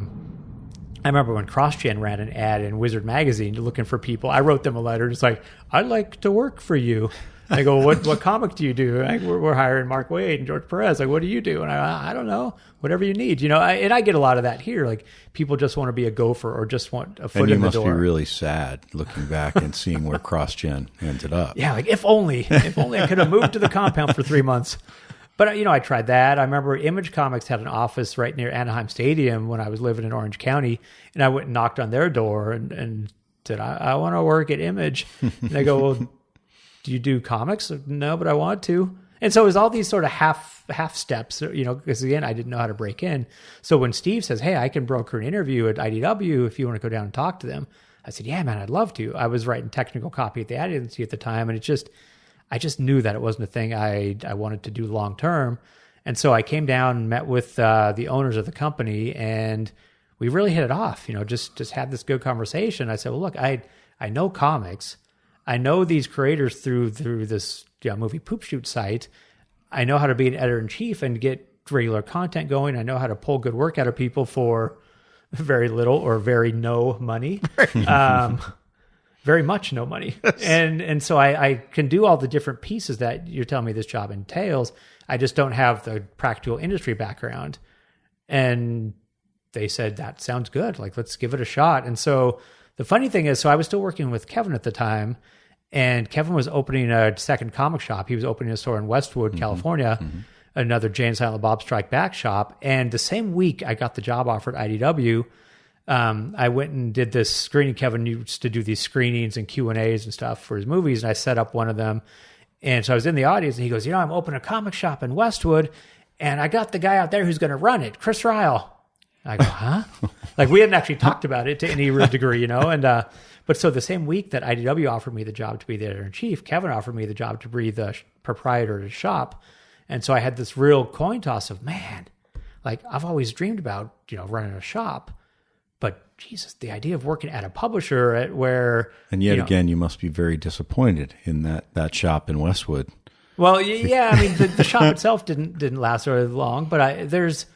remember when CrossGen ran an ad in Wizard Magazine looking for people. I wrote them a letter, just like, "I'd like to work for you." I go, what comic do you do? Like, we're hiring Mark Waid and George Perez. Like, what do you do? And I don't know, whatever you need. You know, and I get a lot of that here. Like, people just want to be a gopher or just want a foot in the door. And you must be really sad looking back and seeing where CrossGen ended up. Yeah, like, if only I could have moved to the compound for 3 months. But, you know, I tried that. I remember Image Comics had an office right near Anaheim Stadium when I was living in Orange County. And I went and knocked on their door and said, I want to work at Image. And they go, "Well, do you do comics?" "No, but I want to." And so it was all these sort of half steps, you know, because again, I didn't know how to break in. So when Steve says, "Hey, I can broker an interview at IDW if you want to go down and talk to them," I said, "Yeah, man, I'd love to." I was writing technical copy at the ad agency at the time, and I just knew that it wasn't a thing I wanted to do long term. And so I came down and met with the owners of the company, and we really hit it off. You know, just had this good conversation. I said, "Well, look, I know comics. I know these creators through this movie Poop Shoot site. I know how to be an editor-in-chief and get regular content going. I know how to pull good work out of people for very little or very no money, very much no money." And so I can do all the different pieces that you're telling me this job entails. I just don't have the practical industry background. And they said, "That sounds good. Like, let's give it a shot." And so the funny thing is, so I was still working with Kevin at the time, and Kevin was opening a second comic shop. He was opening a store in Westwood, California, another Jay and Silent Bob Strike Back shop. And the same week I got the job offer at IDW, I went and did this screening. Kevin used to do these screenings and Q&As and stuff for his movies, and I set up one of them. And so I was in the audience, and he goes, "You know, I'm opening a comic shop in Westwood, and I got the guy out there who's going to run it, Chris Ryall." I go, "Huh?" Like, we hadn't actually talked about it to any real degree, you know? And, but so the same week that IDW offered me the job to be the editor-in-chief, Kevin offered me the job to be the proprietor of the shop. And so I had this real coin toss of, man, like, I've always dreamed about, you know, running a shop, but Jesus, the idea of working at a publisher And yet again, you must be very disappointed in that shop in Westwood. Well, yeah, I mean, the shop itself didn't last very long, but there's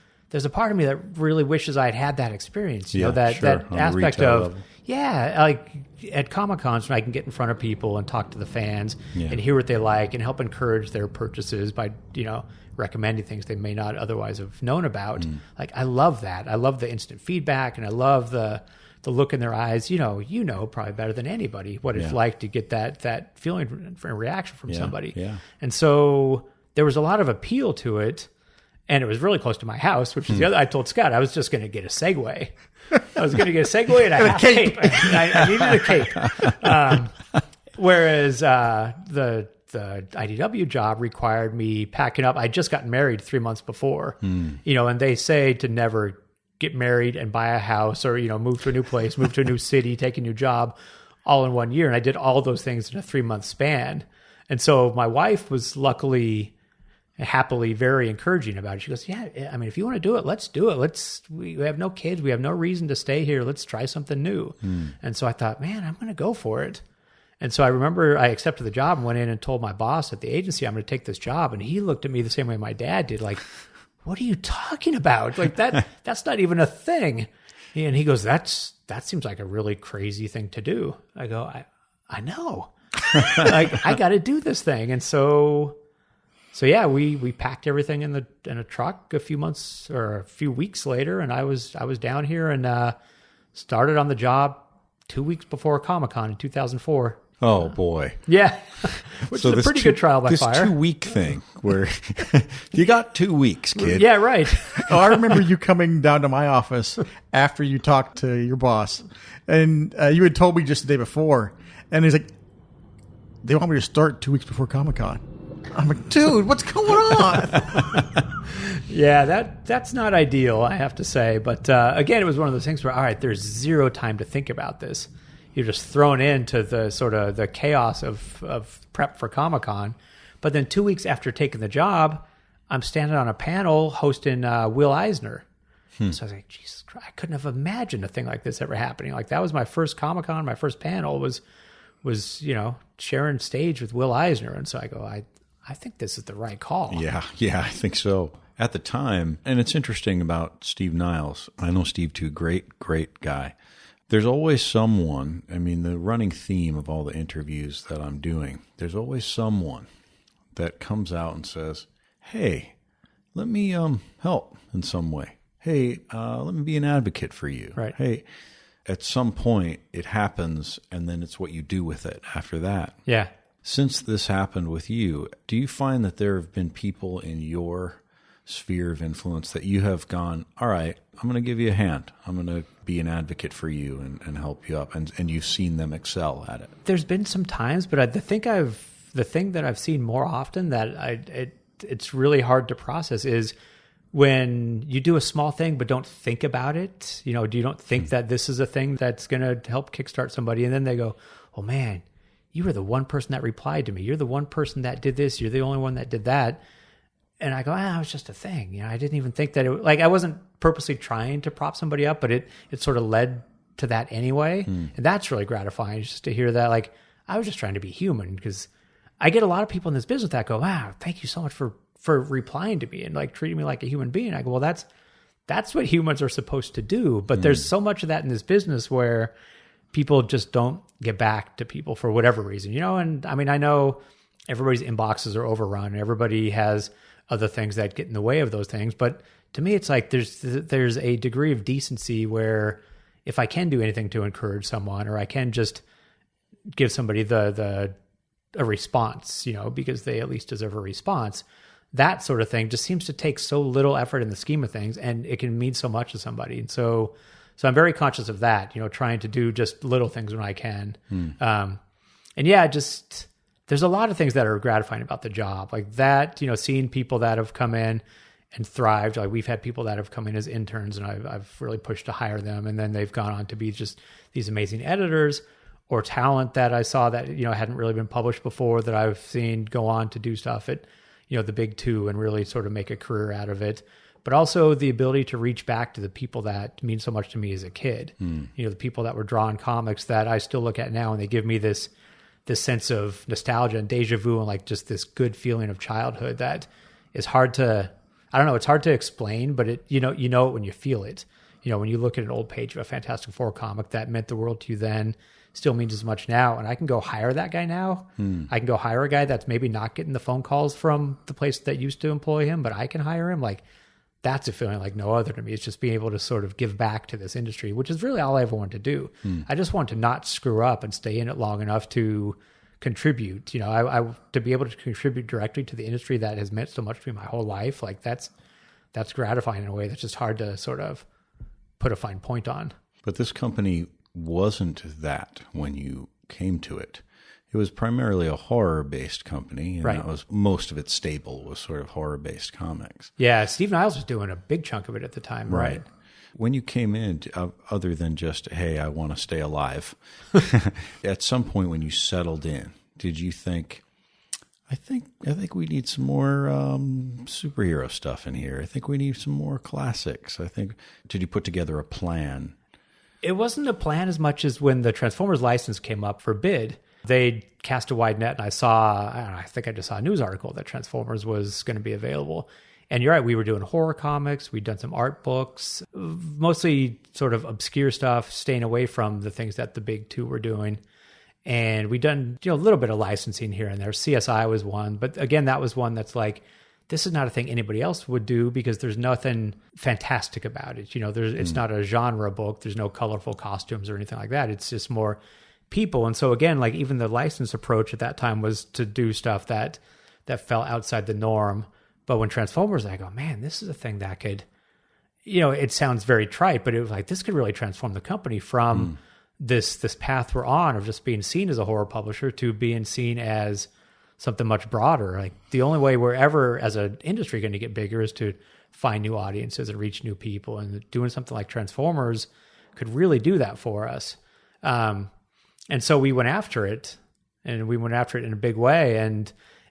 a part of me that really wishes I'd had that experience. You know, that aspect of level. Yeah, like at Comic Cons, when I can get in front of people and talk to the fans and hear what they like and help encourage their purchases by, you know, recommending things they may not otherwise have known about. Like, I love that. I love the instant feedback, and I love the look in their eyes. You know probably better than anybody what it's like to get that feeling and reaction from somebody. Yeah. And so there was a lot of appeal to it. And it was really close to my house, which is the other. I told Scott I was just going to get a Segway. I was going to get a Segway and a half cape. I needed a cape. Whereas the the IDW job required me packing up. I'd just gotten married 3 months before, and they say to never get married and buy a house or, move to a new place, move to a new city, take a new job all in 1 year. And I did all those things in a 3-month span. And so my wife was happily very encouraging about it. She goes, yeah, I mean, if you want to do it, let's do it. We have no kids. We have no reason to stay here. Let's try something new. And so I thought, man, I'm going to go for it. And so I remember I accepted the job and went in and told my boss at the agency, I'm going to take this job. And he looked at me the same way my dad did, like, what are you talking about? Like that's not even a thing. And he goes, that seems like a really crazy thing to do. I go, I know. I got to do this thing. And so yeah, we packed everything in a truck a few weeks later, and I was down here and started on the job 2 weeks before Comic-Con in 2004. Oh boy. Yeah. Which is a pretty good trial by fire. This 2 week thing where you got 2 weeks, kid. Yeah, right. Oh, I remember you coming down to my office after you talked to your boss, and you had told me just the day before, and he's like, they want me to start 2 weeks before Comic-Con. I'm like, dude, what's going on? Yeah, that's not ideal, I have to say. But again, it was one of those things where, all right, there's zero time to think about this. You're just thrown into the sort of the chaos of prep for Comic-Con. But then 2 weeks after taking the job, I'm standing on a panel hosting Will Eisner. So I was like, Jesus Christ, I couldn't have imagined a thing like this ever happening. Like, that was my first Comic-Con, my first panel was sharing stage with Will Eisner. And so I go, I think this is the right call. Yeah, I think so. At the time, and it's interesting about Steve Niles. I know Steve too, great guy. There's always someone, I mean, the running theme of all the interviews that I'm doing, there's always someone that comes out and says, hey, let me help in some way. Hey, let me be an advocate for you. Right. Hey, at some point it happens, and then it's what you do with it after that. Yeah. Since this happened with you, do you find that there have been people in your sphere of influence that you have gone, all right, I'm going to give you a hand. I'm going to be an advocate for you and help you up, and you've seen them excel at it? There's been some times, but the thing that I've seen more often that it's really hard to process is when you do a small thing but don't think about it. You don't think that this is a thing that's going to help kickstart somebody, and then they go, oh man, you were the one person that replied to me. You're the one person that did this. You're the only one that did that. And I go, it was just a thing. I didn't even think that I wasn't purposely trying to prop somebody up, but it sort of led to that anyway. And that's really gratifying, just to hear that, like, I was just trying to be human, because I get a lot of people in this business that go, wow, thank you so much for replying to me and like treating me like a human being. I go, well, that's what humans are supposed to do. But there's so much of that in this business where people just don't get back to people for whatever reason, and I mean, I know everybody's inboxes are overrun. Everybody has other things that get in the way of those things. But to me, it's like there's a degree of decency where if I can do anything to encourage someone, or I can just give somebody a response, because they at least deserve a response, that sort of thing just seems to take so little effort in the scheme of things, and it can mean so much to somebody. And so I'm very conscious of that, trying to do just little things when I can. And yeah, just there's a lot of things that are gratifying about the job, like that, seeing people that have come in and thrived. Like, we've had people that have come in as interns, and I've really pushed to hire them, and then they've gone on to be just these amazing editors, or talent that I saw that, hadn't really been published before, that I've seen go on to do stuff at, the big two and really sort of make a career out of it. But also the ability to reach back to the people that mean so much to me as a kid. The people that were drawing comics that I still look at now, and they give me this sense of nostalgia and deja vu, and like just this good feeling of childhood that is hard to, it's hard to explain, but it, it when you feel it. When you look at an old page of a Fantastic Four comic that meant the world to you then, still means as much now. And I can go hire that guy now. I can go hire a guy that's maybe not getting the phone calls from the place that used to employ him, but I can hire him. Like, that's a feeling like no other to me. It's just being able to sort of give back to this industry, which is really all I ever wanted to do. I just want to not screw up and stay in it long enough to contribute. I to be able to contribute directly to the industry that has meant so much to me my whole life. Like, that's gratifying in a way that's just hard to sort of put a fine point on. But this company wasn't that when you came to it. It it was primarily a horror-based company, and Right. that was most of its stable was sort of horror-based comics. Yeah, Steve Niles was doing a big chunk of it at the time, right? When you came in, other than just, hey, I want to stay alive, at some point when you settled in, did you think, I think we need some more superhero stuff in here. I think we need some more classics. Did you put together a plan? It wasn't a plan as much as when the Transformers license came up for bid, they cast a wide net, and I think I just saw a news article that Transformers was going to be available. And you're right, we were doing horror comics, we'd done some art books, mostly sort of obscure stuff, staying away from the things that the big two were doing. And we'd done, a little bit of licensing here and there. CSI was one, but again, that was one that's like, this is not a thing anybody else would do because there's nothing fantastic about it. It's not a genre book. There's no colorful costumes or anything like that. It's just more people. And so again, like even the license approach at that time was to do stuff that fell outside the norm. But when Transformers, I go, man, this is a thing that could, it sounds very trite, but it was like, this could really transform the company from this path we're on of just being seen as a horror publisher to being seen as something much broader. Like the only way we're ever as an industry going to get bigger is to find new audiences and reach new people. And doing something like Transformers could really do that for us. And so we went after it, and we went after it in a big way. And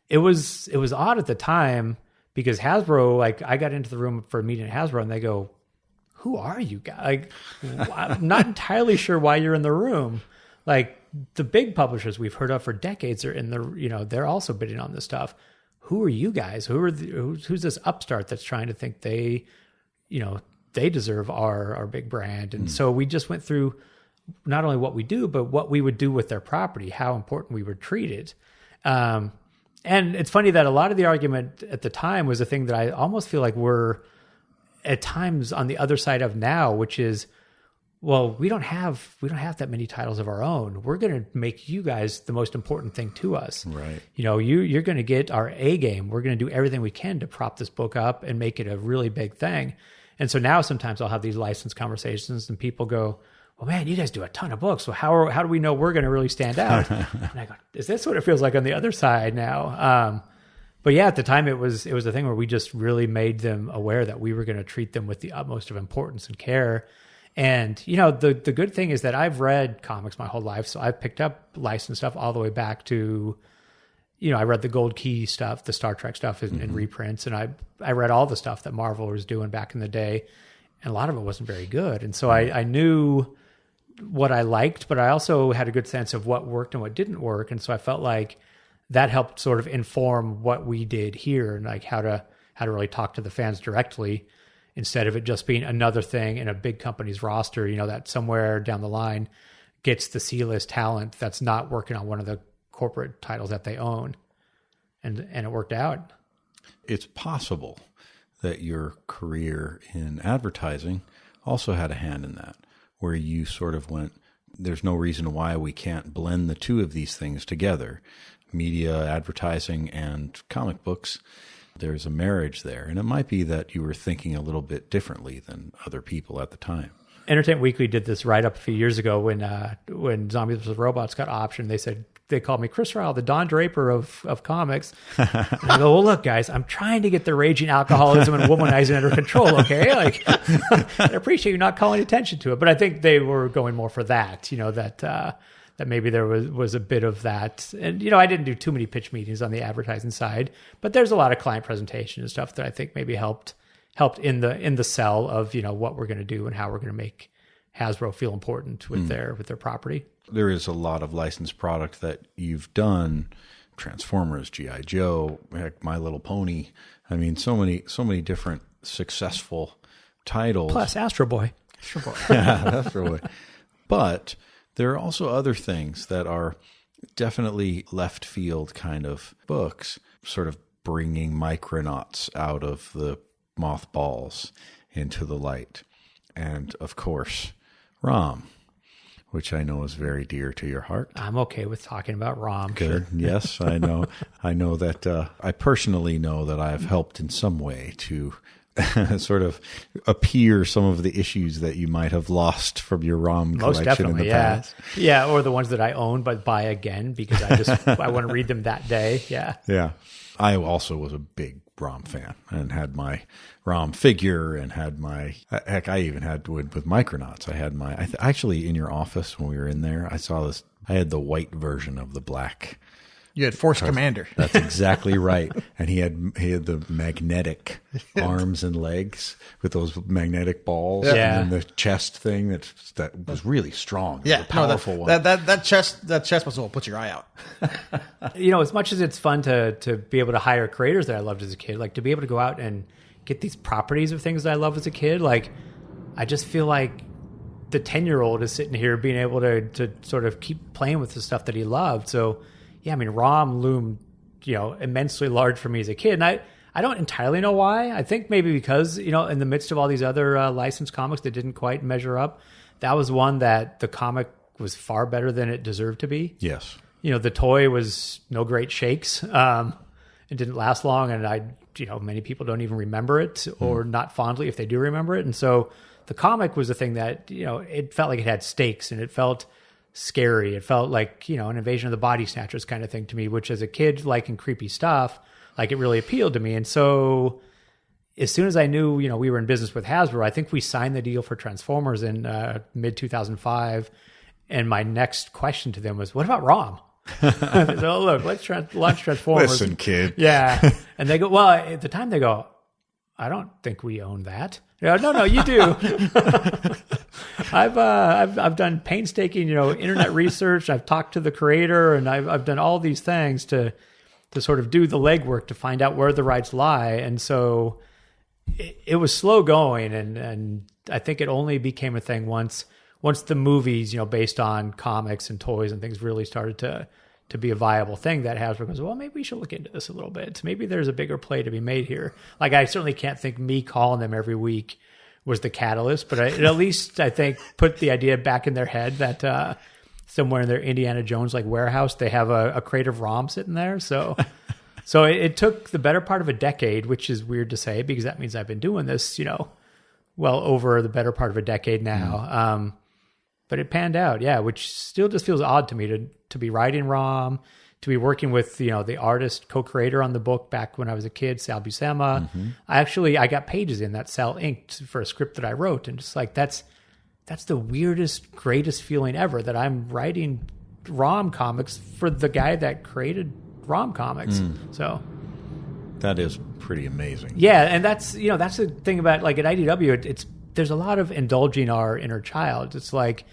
it was odd at the time because Hasbro, like I got into the room for a meeting at Hasbro and they go, who are you guys? Like, I'm not entirely sure why you're in the room. Like the big publishers we've heard of for decades are in the, they're also bidding on this stuff. Who are you guys? Who's this upstart that's trying to think they deserve our big brand? And so we just went through not only what we do, but what we would do with their property, how important we would treat it. And it's funny that a lot of the argument at the time was a thing that I almost feel like we're at times on the other side of now, which is, well, we don't have that many titles of our own. We're going to make you guys the most important thing to us. Right. You're going to get our A game. We're going to do everything we can to prop this book up and make it a really big thing. And so now sometimes I'll have these license conversations and people go, well, man, you guys do a ton of books. So how do we know we're going to really stand out? And I go, is this what it feels like on the other side now? But yeah, at the time it was a thing where we just really made them aware that we were going to treat them with the utmost of importance and care. And, the good thing is that I've read comics my whole life. So I've picked up licensed stuff all the way back to, I read the Gold Key stuff, the Star Trek stuff in reprints. And I read all the stuff that Marvel was doing back in the day. And a lot of it wasn't very good. And so I knew what I liked, but I also had a good sense of what worked and what didn't work. And so I felt like that helped sort of inform what we did here and like how to really talk to the fans directly instead of it just being another thing in a big company's roster, that somewhere down the line gets the C-list talent that's not working on one of the corporate titles that they own. And it worked out. It's possible that your career in advertising also had a hand in that, where you sort of went, there's no reason why we can't blend the two of these things together, media, advertising, and comic books. There's a marriage there. And it might be that you were thinking a little bit differently than other people at the time. Entertainment Weekly did this write-up a few years ago when Zombies vs. Robots got optioned. They called me Chris Ryall, the Don Draper of comics. And I go, well, look, guys, I'm trying to get the raging alcoholism and womanizing under control, okay? Like, I appreciate you not calling attention to it. But I think they were going more for that, that maybe there was a bit of that. And, I didn't do too many pitch meetings on the advertising side, but there's a lot of client presentation and stuff that I think maybe helped in the sell of, what we're going to do and how we're going to make Hasbro feel important with their property. There is a lot of licensed product that you've done, Transformers, G.I. Joe, heck, My Little Pony. I mean, so many different successful titles. Plus Astro Boy. Yeah, Astro Boy. But there are also other things that are definitely left field kind of books, sort of bringing Micronauts out of the mothballs into the light. And, of course, ROM, which I know is very dear to your heart. I'm okay with talking about ROM. Good. Sure. Yes, I know. I know that I personally know that I have helped in some way to sort of appear some of the issues that you might have lost from your ROM Most collection in the definitely, past. Yeah, or the ones that I own but buy again because I want to read them that day. Yeah. Yeah. I also was a big ROM fan and had my ROM figure and had my, heck, I even had with Micronauts. I had my, actually in your office when we were in there, I saw this, I had the white version of the black. You had Force Commander. That's exactly right. And he had the magnetic arms and legs with those magnetic balls. Yeah. And then the chest thing that was really strong. Yeah, a powerful one. That chest muscle will put your eye out. As much as it's fun to be able to hire creators that I loved as a kid, like to be able to go out and get these properties of things that I loved as a kid, like I just feel like the 10-year-old is sitting here being able to sort of keep playing with the stuff that he loved. So yeah, I mean, ROM loomed, immensely large for me as a kid. And I don't entirely know why. I think maybe because, in the midst of all these other licensed comics that didn't quite measure up, that was one that the comic was far better than it deserved to be. Yes. The toy was no great shakes. It didn't last long. And many people don't even remember it or not fondly if they do remember it. And so the comic was a thing that, it felt like it had stakes and it felt scary. It felt like, an Invasion of the Body Snatchers kind of thing to me, which as a kid liking creepy stuff, like it really appealed to me. And so as soon as I knew, we were in business with Hasbro, I think we signed the deal for Transformers in mid 2005. And my next question to them was, what about ROM? So look, let's launch Transformers. Listen, kid. Yeah. And they go, well, at the time they go, I don't think we own that. No, you do. I've done painstaking, internet research. I've talked to the creator, and I've done all these things to sort of do the legwork to find out where the rights lie. And so it was slow going, and I think it only became a thing once the movies, based on comics and toys and things really started to be a viable thing, that Hasbro goes, well, maybe we should look into this a little bit. Maybe there's a bigger play to be made here. Like, I certainly can't think me calling them every week was the catalyst, but it at least, I think, put the idea back in their head that somewhere in their Indiana Jones like warehouse, they have a crate of ROM sitting there. So it took the better part of a decade, which is weird to say because that means I've been doing this, well over the better part of a decade now. But it panned out, yeah, which still just feels odd to me to be writing ROM, to be working with, the artist co-creator on the book back when I was a kid, Sal Buscema. Mm-hmm. I got pages in that Sal inked for a script that I wrote. And just like, that's the weirdest, greatest feeling ever, that I'm writing ROM comics for the guy that created ROM comics. So that is pretty amazing. Yeah. And that's the thing about, like, at IDW, there's a lot of indulging our inner child. It's like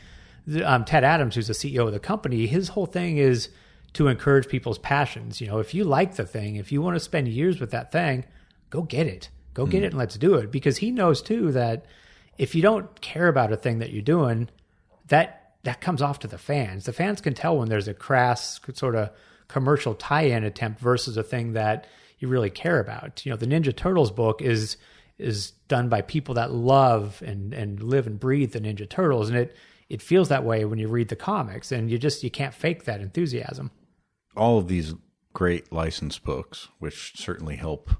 Ted Adams, who's the CEO of the company, his whole thing is to encourage people's passions. If you like the thing, if you want to spend years with that thing, go get it. Go get it and let's do it. Because he knows too that if you don't care about a thing that you're doing, that comes off to the fans. The fans can tell when there's a crass sort of commercial tie-in attempt versus a thing that you really care about. The Ninja Turtles book is done by people that love and live and breathe the Ninja Turtles. And it feels that way when you read the comics, and you can't fake that enthusiasm. All of these great licensed books, which certainly help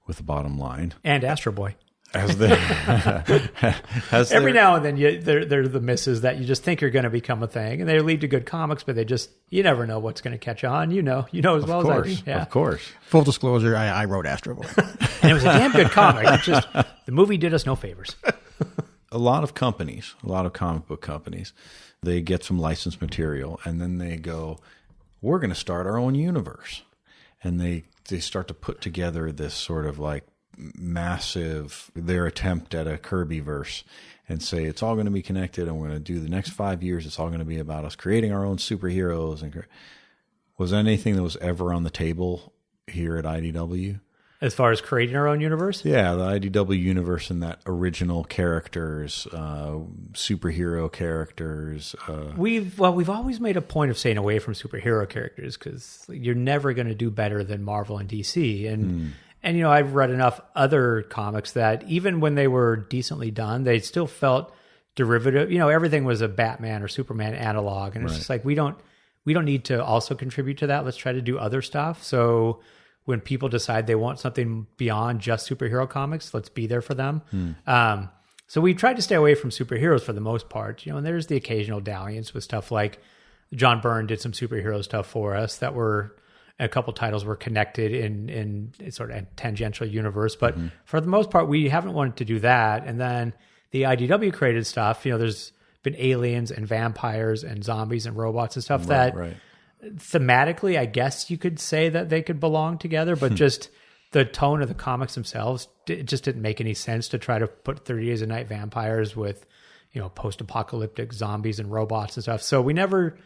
with the bottom line. And Astro Boy. Every now and then they're the misses that you just think are going to become a thing, and they lead to good comics, but you never know what's going to catch on. You know as well as I do. Yeah. Of course. Full disclosure, I wrote Astro Boy. And it was a damn good comic. It's just the movie did us no favors. A lot of comic book companies, they get some licensed material and then they go, we're going to start our own universe. And they start to put together this sort of like massive, their attempt at a Kirby-verse, and say it's all going to be connected and we're going to do the next 5 years. It's all going to be about us creating our own superheroes. And was there anything that was ever on the table here at IDW? As far as creating our own universe? Yeah, the IDW universe and that original characters, superhero characters. We've always made a point of staying away from superhero characters because you're never going to do better than Marvel and DC. And I've read enough other comics that even when they were decently done, they still felt derivative. Everything was a Batman or Superman analog, and it's just like we don't need to also contribute to that. Let's try to do other stuff. So when people decide they want something beyond just superhero comics, let's be there for them. So we tried to stay away from superheroes for the most part, and there's the occasional dalliance with stuff like John Byrne did some superhero stuff for us that were, a couple titles were connected in sort of a tangential universe. But for the most part, we haven't wanted to do that. And then the IDW created stuff, there's been aliens and vampires and zombies and robots and stuff thematically, I guess you could say that they could belong together, but just the tone of the comics themselves, it just didn't make any sense to try to put 30 Days a Night vampires with, post-apocalyptic zombies and robots and stuff. So we never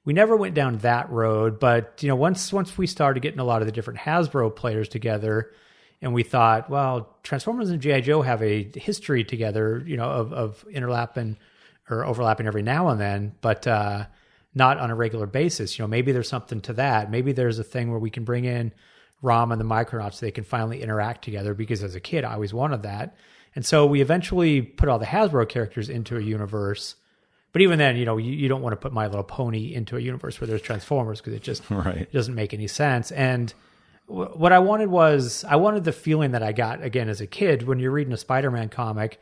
went down that road. But, once we started getting a lot of the different Hasbro players together, and we thought, well, Transformers and G.I. Joe have a history together, of overlapping every now and then, but not on a regular basis. Maybe there's something to that. Maybe there's a thing where we can bring in Rom and the Micronauts so they can finally interact together, because as a kid, I always wanted that. And so we eventually put all the Hasbro characters into a universe. But even then, you don't want to put My Little Pony into a universe where there's Transformers, because it just it doesn't make any sense. And what I wanted the feeling that I got, again, as a kid, when you're reading a Spider-Man comic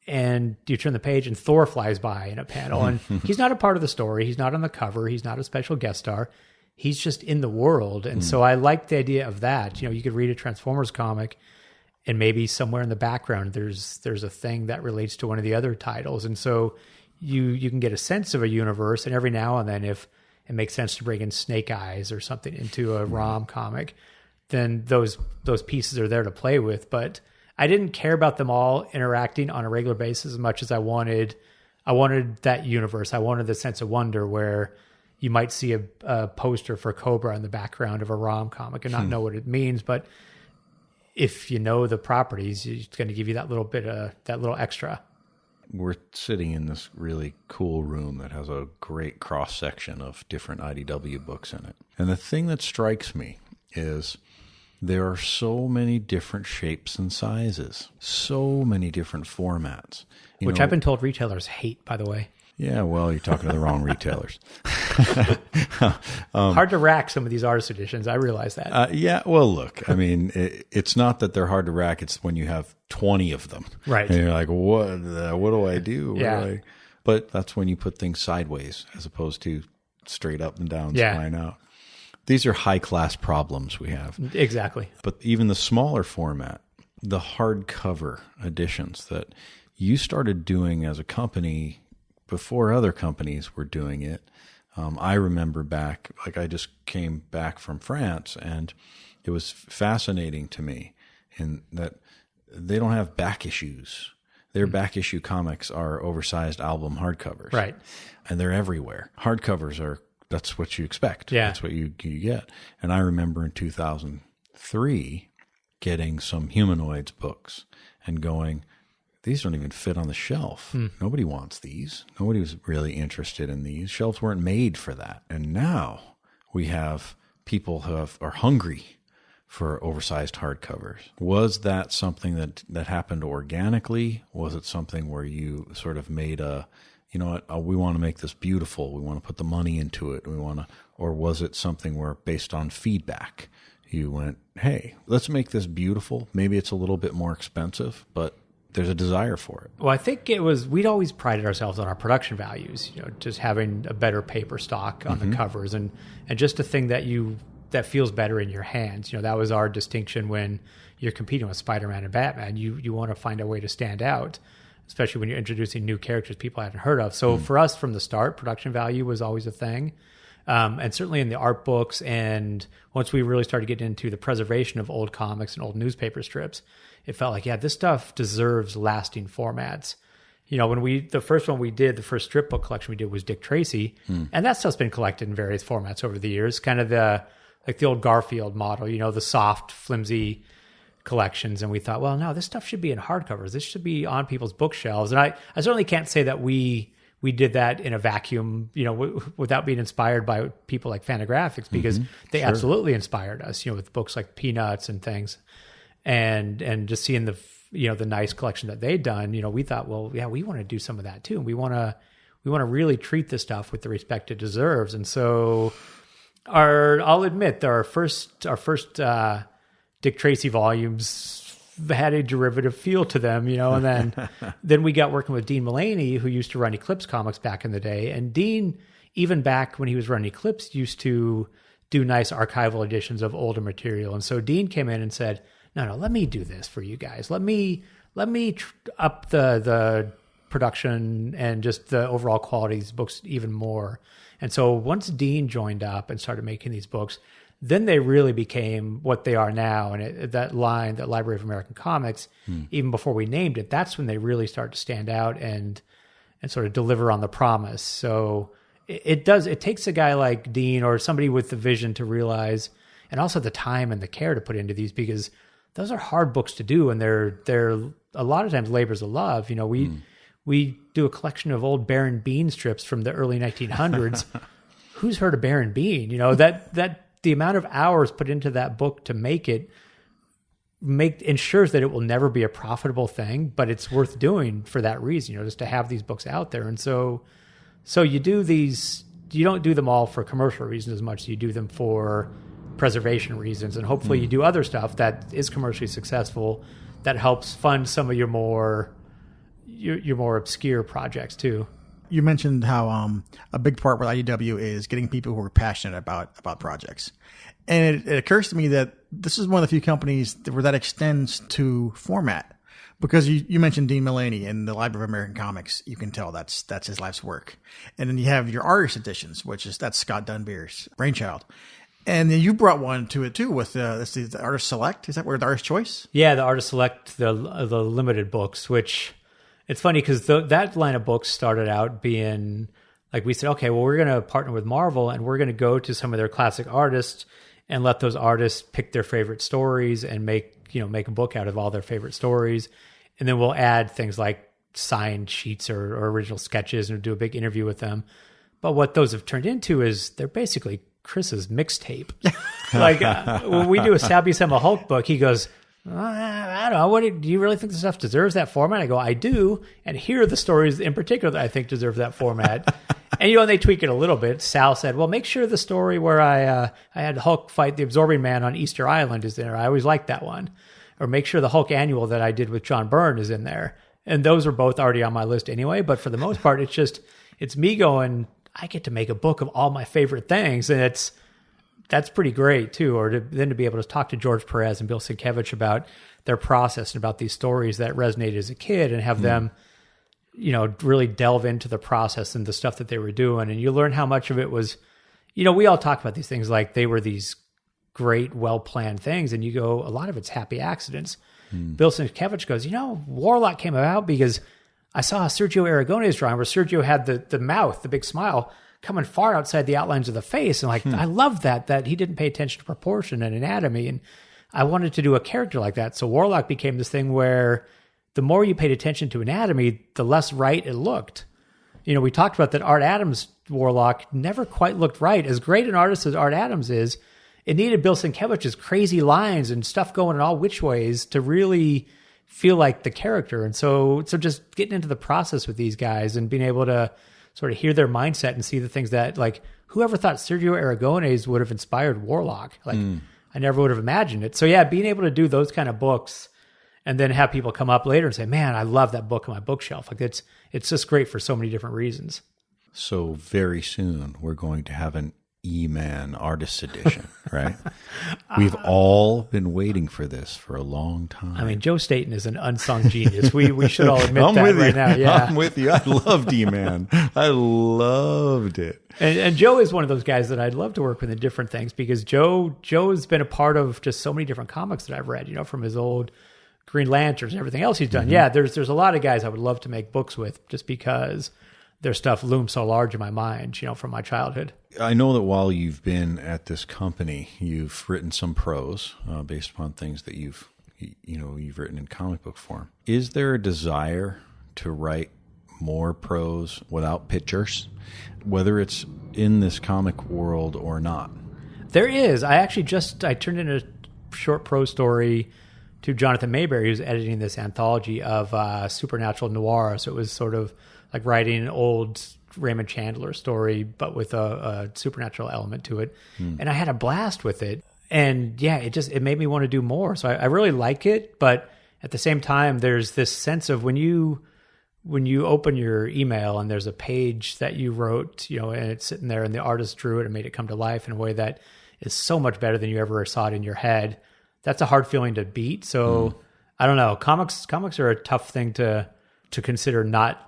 and you turn the page and Thor flies by in a panel, and he's not a part of the story. He's not on the cover. He's not a special guest star. He's just in the world. And so I liked the idea of that. You could read a Transformers comic and maybe somewhere in the background, there's a thing that relates to one of the other titles. And so you can get a sense of a universe, and every now and then, if it makes sense to bring in Snake Eyes or something into a ROM comic, then those pieces are there to play with. But I didn't care about them all interacting on a regular basis as much as I wanted that universe. I wanted the sense of wonder where you might see a poster for Cobra in the background of a ROM comic and not know what it means, but if you know the properties, it's going to give you that little bit of that little extra. We're sitting in this really cool room that has a great cross-section of different IDW books in it. And the thing that strikes me is there are so many different shapes and sizes, so many different formats. Which I've been told retailers hate, by the way. Yeah, well, you're talking to the wrong retailers. Hard to rack some of these artist editions. I realize that. Yeah, well, look, I mean, it's not that they're hard to rack. It's when you have 20 of them. Right. And you're like, what do I do? Yeah. But that's when you put things sideways as opposed to straight up and down, spine out. These are high-class problems we have. Exactly. But even the smaller format, the hardcover editions that you started doing as a company before other companies were doing it. I remember back, I just came back from France, and it was fascinating to me in that they don't have back issues. Their back issue comics are oversized album hardcovers. Right. And they're everywhere. Hardcovers that's what you expect. Yeah. That's what you get. And I remember in 2003 getting some Humanoids books and going, these don't even fit on the shelf. Nobody wants these. Nobody was really interested in these. Shelves weren't made for that. And now we have people who are hungry for oversized hardcovers. Was that something that happened organically? Was it something where you sort of made we want to make this beautiful. We want to put the money into it. Or was it something where based on feedback, you went, hey, let's make this beautiful. Maybe it's a little bit more expensive, but there's a desire for it. Well, I think we'd always prided ourselves on our production values, just having a better paper stock on the covers and just a thing that feels better in your hands. That was our distinction when you're competing with Spider-Man and Batman. You want to find a way to stand out, especially when you're introducing new characters people haven't heard of. So for us from the start, production value was always a thing. And certainly in the art books, and once we really started getting into the preservation of old comics and old newspaper strips, it felt like, this stuff deserves lasting formats. When the first strip book collection we did was Dick Tracy, and that stuff's been collected in various formats over the years, kind of the old Garfield model, the soft, flimsy collections. And we thought, well, no, this stuff should be in hardcovers. This should be on people's bookshelves. And I certainly can't say that we did that in a vacuum, without being inspired by people like Fantagraphics, because they absolutely inspired us, with books like Peanuts and things. And just seeing the nice collection that they'd done, we thought, well, yeah, we want to do some of that too. And we want to really treat this stuff with the respect it deserves. And so I'll admit, our first Dick Tracy volumes had a derivative feel to them, and then we got working with Dean Mullaney, who used to run Eclipse Comics back in the day. And Dean, even back when he was running Eclipse, used to do nice archival editions of older material. And so Dean came in and said, no, let me do this for you guys. Let me up the production and just the overall quality of these books even more. And so once Dean joined up and started making these books, then they really became what they are now. And that Library of American Comics, even before we named it, that's when they really start to stand out and sort of deliver on the promise. So it takes a guy like Dean or somebody with the vision to realize, and also the time and the care to put into these, because those are hard books to do. And they're a lot of times labors of love. We do a collection of old Baron Bean strips from the early 1900s. Who's heard of Baron Bean? That the amount of hours put into that book to make it ensures that it will never be a profitable thing, but it's worth doing for that reason, just to have these books out there. And so you do these, you don't do them all for commercial reasons as much as you do them for preservation reasons. And hopefully you do other stuff that is commercially successful that helps fund some of your more obscure projects too. You mentioned how a big part with IDW is getting people who are passionate about projects. And it occurs to me that this is one of the few companies where that extends to format. Because you mentioned Dean Mullaney in the Library of American Comics. You can tell that's his life's work. And then you have your artist editions, that's Scott Dunbeer's brainchild. And then you brought one to it too with the Artist Select. Is that where the Artist Choice? Yeah, the Artist Select, the limited books, which... It's funny because that line of books started out being like, we said, okay, well, we're going to partner with Marvel and we're going to go to some of their classic artists and let those artists pick their favorite stories and make a book out of all their favorite stories. And then we'll add things like signed sheets or original sketches and do a big interview with them. But what those have turned into is they're basically Chris's mixtape. When we do a Sal Buscema Hulk book, he goes, I don't know. Do you really think this stuff deserves that format? I go, I do. And here are the stories in particular that I think deserve that format. And, they tweak it a little bit. Sal said, well, make sure the story where I had Hulk fight the Absorbing Man on Easter Island is there. I always liked that one. Or make sure the Hulk annual that I did with John Byrne is in there. And those are both already on my list anyway. But for the most part, it's me going, I get to make a book of all my favorite things. And that's pretty great too. Or to be able to talk to George Perez and Bill Sienkiewicz about their process and about these stories that resonated as a kid and have them, really delve into the process and the stuff that they were doing. And you learn how much of it was, we all talk about these things like they were these great, well-planned things. And you go, a lot of it's happy accidents. Bill Sienkiewicz goes, Warlock came about because I saw a Sergio Aragonés drawing where Sergio had the mouth, the big smile, coming far outside the outlines of the face. And I love that he didn't pay attention to proportion and anatomy. And I wanted to do a character like that. So Warlock became this thing where the more you paid attention to anatomy, the less right it looked. We talked about that Art Adams Warlock never quite looked right. As great an artist as Art Adams is, it needed Bill Sienkiewicz's crazy lines and stuff going in all which ways to really feel like the character. And so just getting into the process with these guys and being able to sort of hear their mindset and see the things that, whoever thought Sergio Aragonés would have inspired Warlock? I never would have imagined it. So yeah, being able to do those kind of books and then have people come up later and say, man, I love that book on my bookshelf. It's just great for so many different reasons. So very soon we're going to have an E-Man Artist Edition, right? We've all been waiting for this for a long time. I mean, Joe Staten is an unsung genius. We should all admit that right now. Yeah. I'm with you. I loved E-Man. I loved it. And Joe is one of those guys that I'd love to work with in different things because Joe's been a part of just so many different comics that I've read, from his old Green Lanterns and everything else he's done. Mm-hmm. Yeah, there's a lot of guys I would love to make books with just because their stuff looms so large in my mind, from my childhood. I know that while you've been at this company, you've written some prose based upon things that you've written in comic book form. Is there a desire to write more prose without pictures, whether it's in this comic world or not? There is. I turned in a short prose story to Jonathan Mayberry, who's editing this anthology of supernatural noir. So it was sort of like writing old Raymond Chandler story, but with a supernatural element to it. And I had a blast with it. And yeah, it made me want to do more. So I really like it. But at the same time, there's this sense of when you open your email and there's a page that you wrote, and it's sitting there and the artist drew it and made it come to life in a way that is so much better than you ever saw it in your head. That's a hard feeling to beat. So I don't know. Comics are a tough thing to consider not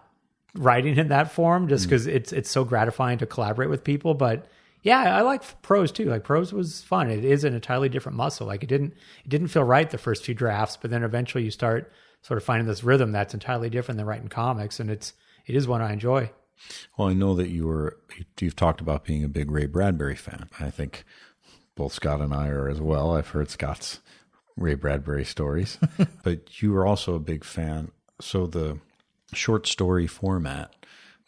writing in that form, just because it's so gratifying to collaborate with people. But yeah, I like prose too. Like prose was fun. It is an entirely different muscle. Like it didn't feel right the first few drafts, but then eventually you start sort of finding this rhythm that's entirely different than writing comics, and it is one I enjoy. Well, I know that you've talked about being a big Ray Bradbury fan. I think both Scott and I are as well. I've heard Scott's Ray Bradbury stories, but you were also a big fan. So the short story format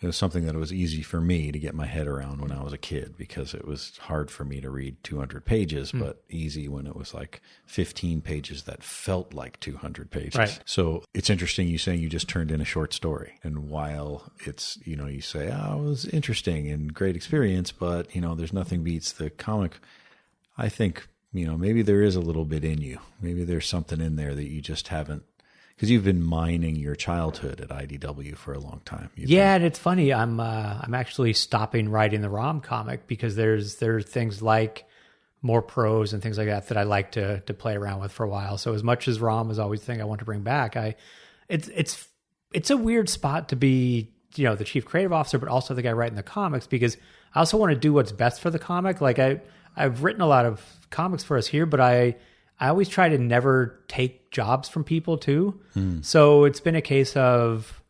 is something that was easy for me to get my head around when I was a kid, because it was hard for me to read 200 pages, but easy when it was like 15 pages that felt like 200 pages. Right. So it's interesting you saying you just turned in a short story. And while it's, you say, it was interesting and great experience, but, there's nothing beats the comic. I think, maybe there is a little bit in you. Maybe there's something in there that you just haven't, because you've been mining your childhood at IDW for a long time. And it's funny. I'm actually stopping writing the ROM comic because there are things like more prose and things like that I like to play around with for a while. So as much as ROM is always the thing I want to bring back, it's a weird spot to be, the chief creative officer, but also the guy writing the comics, because I also want to do what's best for the comic. Like I've written a lot of comics for us here, but I always try to never take jobs from people too. So it's been a case of,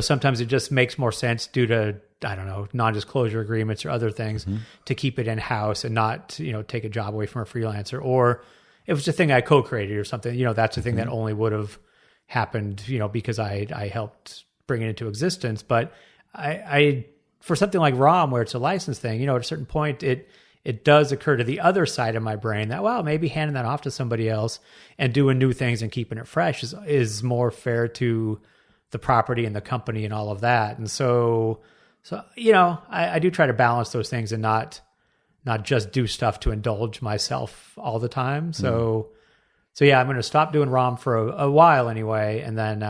sometimes it just makes more sense due to, I don't know, non-disclosure agreements or other things to keep it in-house and not, take a job away from a freelancer. Or if it's a thing I co-created or something, that's a thing that only would have happened, because I helped bring it into existence. But I for something like ROM, where it's a license thing, at a certain point, it does occur to the other side of my brain that, well, maybe handing that off to somebody else and doing new things and keeping it fresh is more fair to the property and the company and all of that. And so I do try to balance those things and not just do stuff to indulge myself all the time. So yeah, I'm going to stop doing ROM for a while anyway, and then,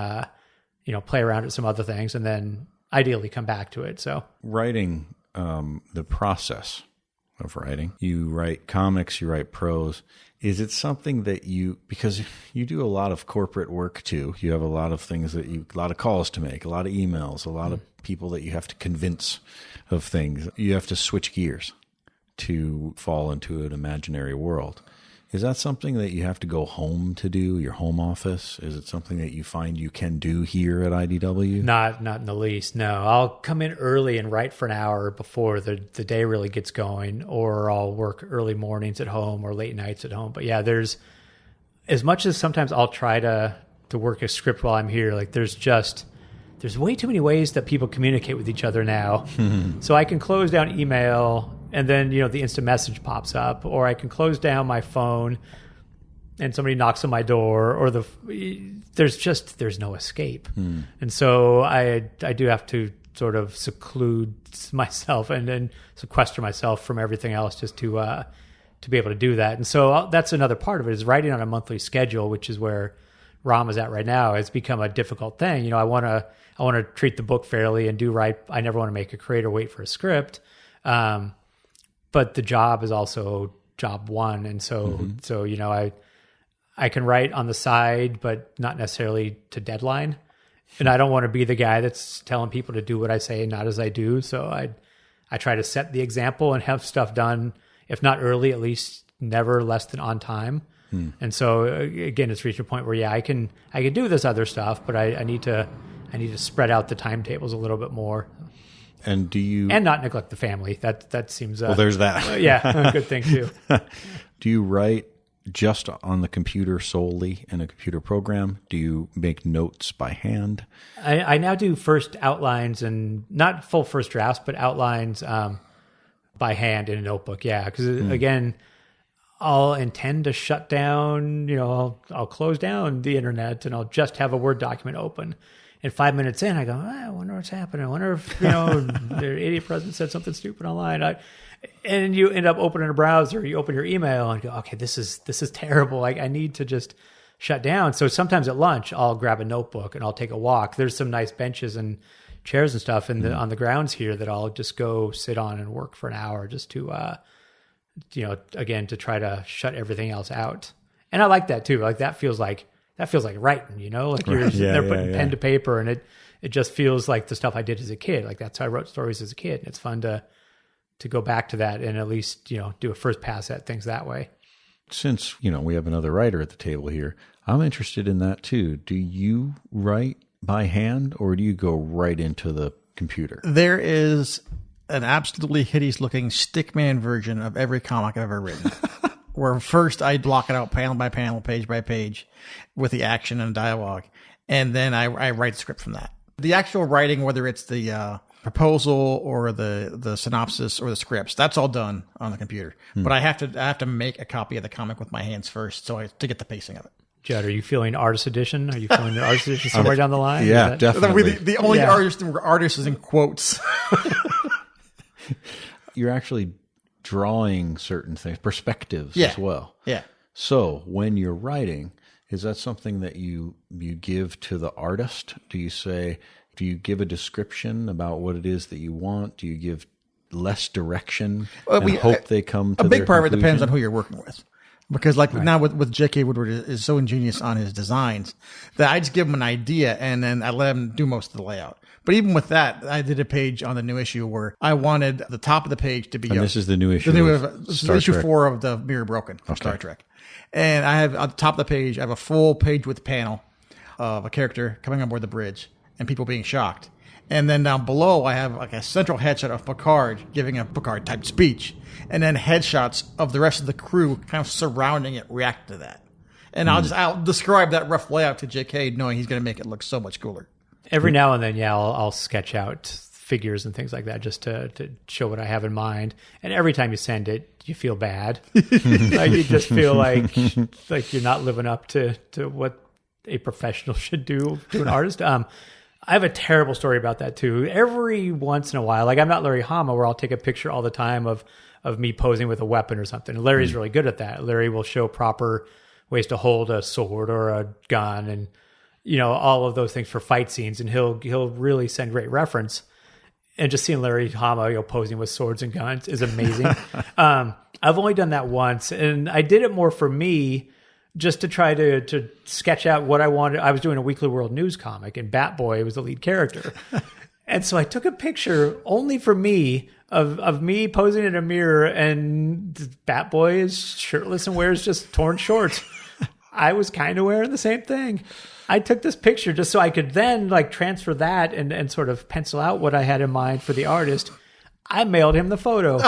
play around with some other things, and then ideally come back to it. So writing, the process of writing, you write comics, you write prose. Is it something that because you do a lot of corporate work too, you have a lot of things a lot of calls to make, a lot of emails, a lot of people that you have to convince of things. You have to switch gears to fall into an imaginary world. Is that something that you have to go home to do, your home office? Is it something that you find you can do here at IDW? Not in the least, no. I'll come in early and write for an hour before the day really gets going, or I'll work early mornings at home or late nights at home. But yeah, there's, as much as sometimes I'll try to work a script while I'm here, like there's way too many ways that people communicate with each other now. So I can close down email and then, the instant message pops up, or I can close down my phone and somebody knocks on my door, or there's no escape. And so I do have to sort of seclude myself and sequester myself from everything else just to be able to do that. And so that's another part of it, is writing on a monthly schedule, which is where ROM is at right now. It's become a difficult thing. I want to treat the book fairly and do right. I never want to make a creator wait for a script. But the job is also job one. And so I can write on the side, but not necessarily to deadline. And I don't want to be the guy that's telling people to do what I say and not as I do. So I try to set the example and have stuff done, if not early, at least never less than on time. And so again, it's reached a point where, yeah, I can do this other stuff, but I need to spread out the timetables a little bit more. And and not neglect the family. That seems well, there's that. Yeah, a good thing too. Do you write just on the computer solely in a computer program? Do you make notes by hand? I now do first outlines, and not full first drafts, but outlines by hand in a notebook. Yeah, because again, I'll intend to shut down. I'll close down the internet, and I'll just have a Word document open. And 5 minutes in, I go, I wonder what's happening. I wonder if, their idiot president said something stupid online. And you end up opening a browser, you open your email and go, okay, this is terrible. Like, I need to just shut down. So sometimes at lunch, I'll grab a notebook and I'll take a walk. There's some nice benches and chairs and stuff on the grounds here that I'll just go sit on and work for an hour just to, again, to try to shut everything else out. And I like that too. Like that feels like writing, like you're sitting there putting pen to paper, and it just feels like the stuff I did as a kid. Like that's how I wrote stories as a kid. And it's fun to go back to that and at least, do a first pass at things that way. Since, we have another writer at the table here, I'm interested in that too. Do you write by hand or do you go right into the computer? There is an absolutely hideous looking stickman version of every comic I've ever written. Where first I block it out panel by panel, page by page with the action and dialogue. And then I write the script from that. The actual writing, whether it's the proposal or the synopsis or the scripts, that's all done on the computer. But I have to make a copy of the comic with my hands first to get the pacing of it. Judd, are you feeling artist edition? Are you feeling the artist edition somewhere down the line? Yeah, definitely. The only artist is in quotes. You're actually drawing certain things, perspectives as well. Yeah. So when you're writing, is that something that you give to the artist? Do you give a description about what it is that you want? Do you give less direction and hope they come to a big part of it conclusion? Depends on who you're working with. Because now with J.K. Woodward is so ingenious on his designs that I just give him an idea and then I let him do most of the layout. But even with that, I did a page on the new issue where I wanted the top of the page to be... And this is the new issue. This is issue 4 of the Mirror Broken from Star Trek. And I have on the top of the page, I have a full page with panel of a character coming on board the bridge and people being shocked. And then down below, I have like a central headshot of Picard giving a Picard-type speech. And then headshots of the rest of the crew kind of surrounding it, react to that. And I'll describe that rough layout to JK, knowing he's going to make it look so much cooler. Every now and then, I'll sketch out figures and things like that just to show what I have in mind. And every time you send it, you feel bad. Like you just feel like you're not living up to what a professional should do to an artist. I have a terrible story about that too. Every once in a while, like I'm not Larry Hama, where I'll take a picture all the time of me posing with a weapon or something. And Larry's really good at that. Larry will show proper ways to hold a sword or a gun and all of those things for fight scenes, and he'll really send great reference. And just seeing Larry Hama, posing with swords and guns is amazing. I've only done that once, and I did it more for me, just to try to sketch out what I wanted. I was doing a Weekly World News comic, and Batboy was the lead character. And so I took a picture only for me of me posing in a mirror, and Batboy is shirtless and wears just torn shorts. I was kind of wearing the same thing. I took this picture just so I could then transfer that and sort of pencil out what I had in mind for the artist. I mailed him the photo.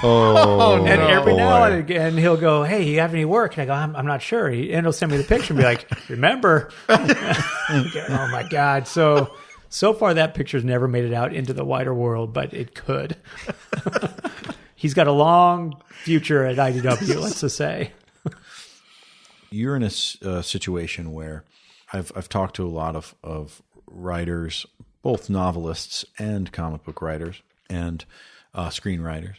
And every now and again, he'll go, "Hey, you have any work?" And I go, I'm not sure. And he'll send me the picture and be like, "Remember?" Oh, my God. So far, that picture's never made it out into the wider world, but it could. He's got a long future at IDW, let's just say. You're in a situation where I've talked to a lot of writers, both novelists and comic book writers and screenwriters.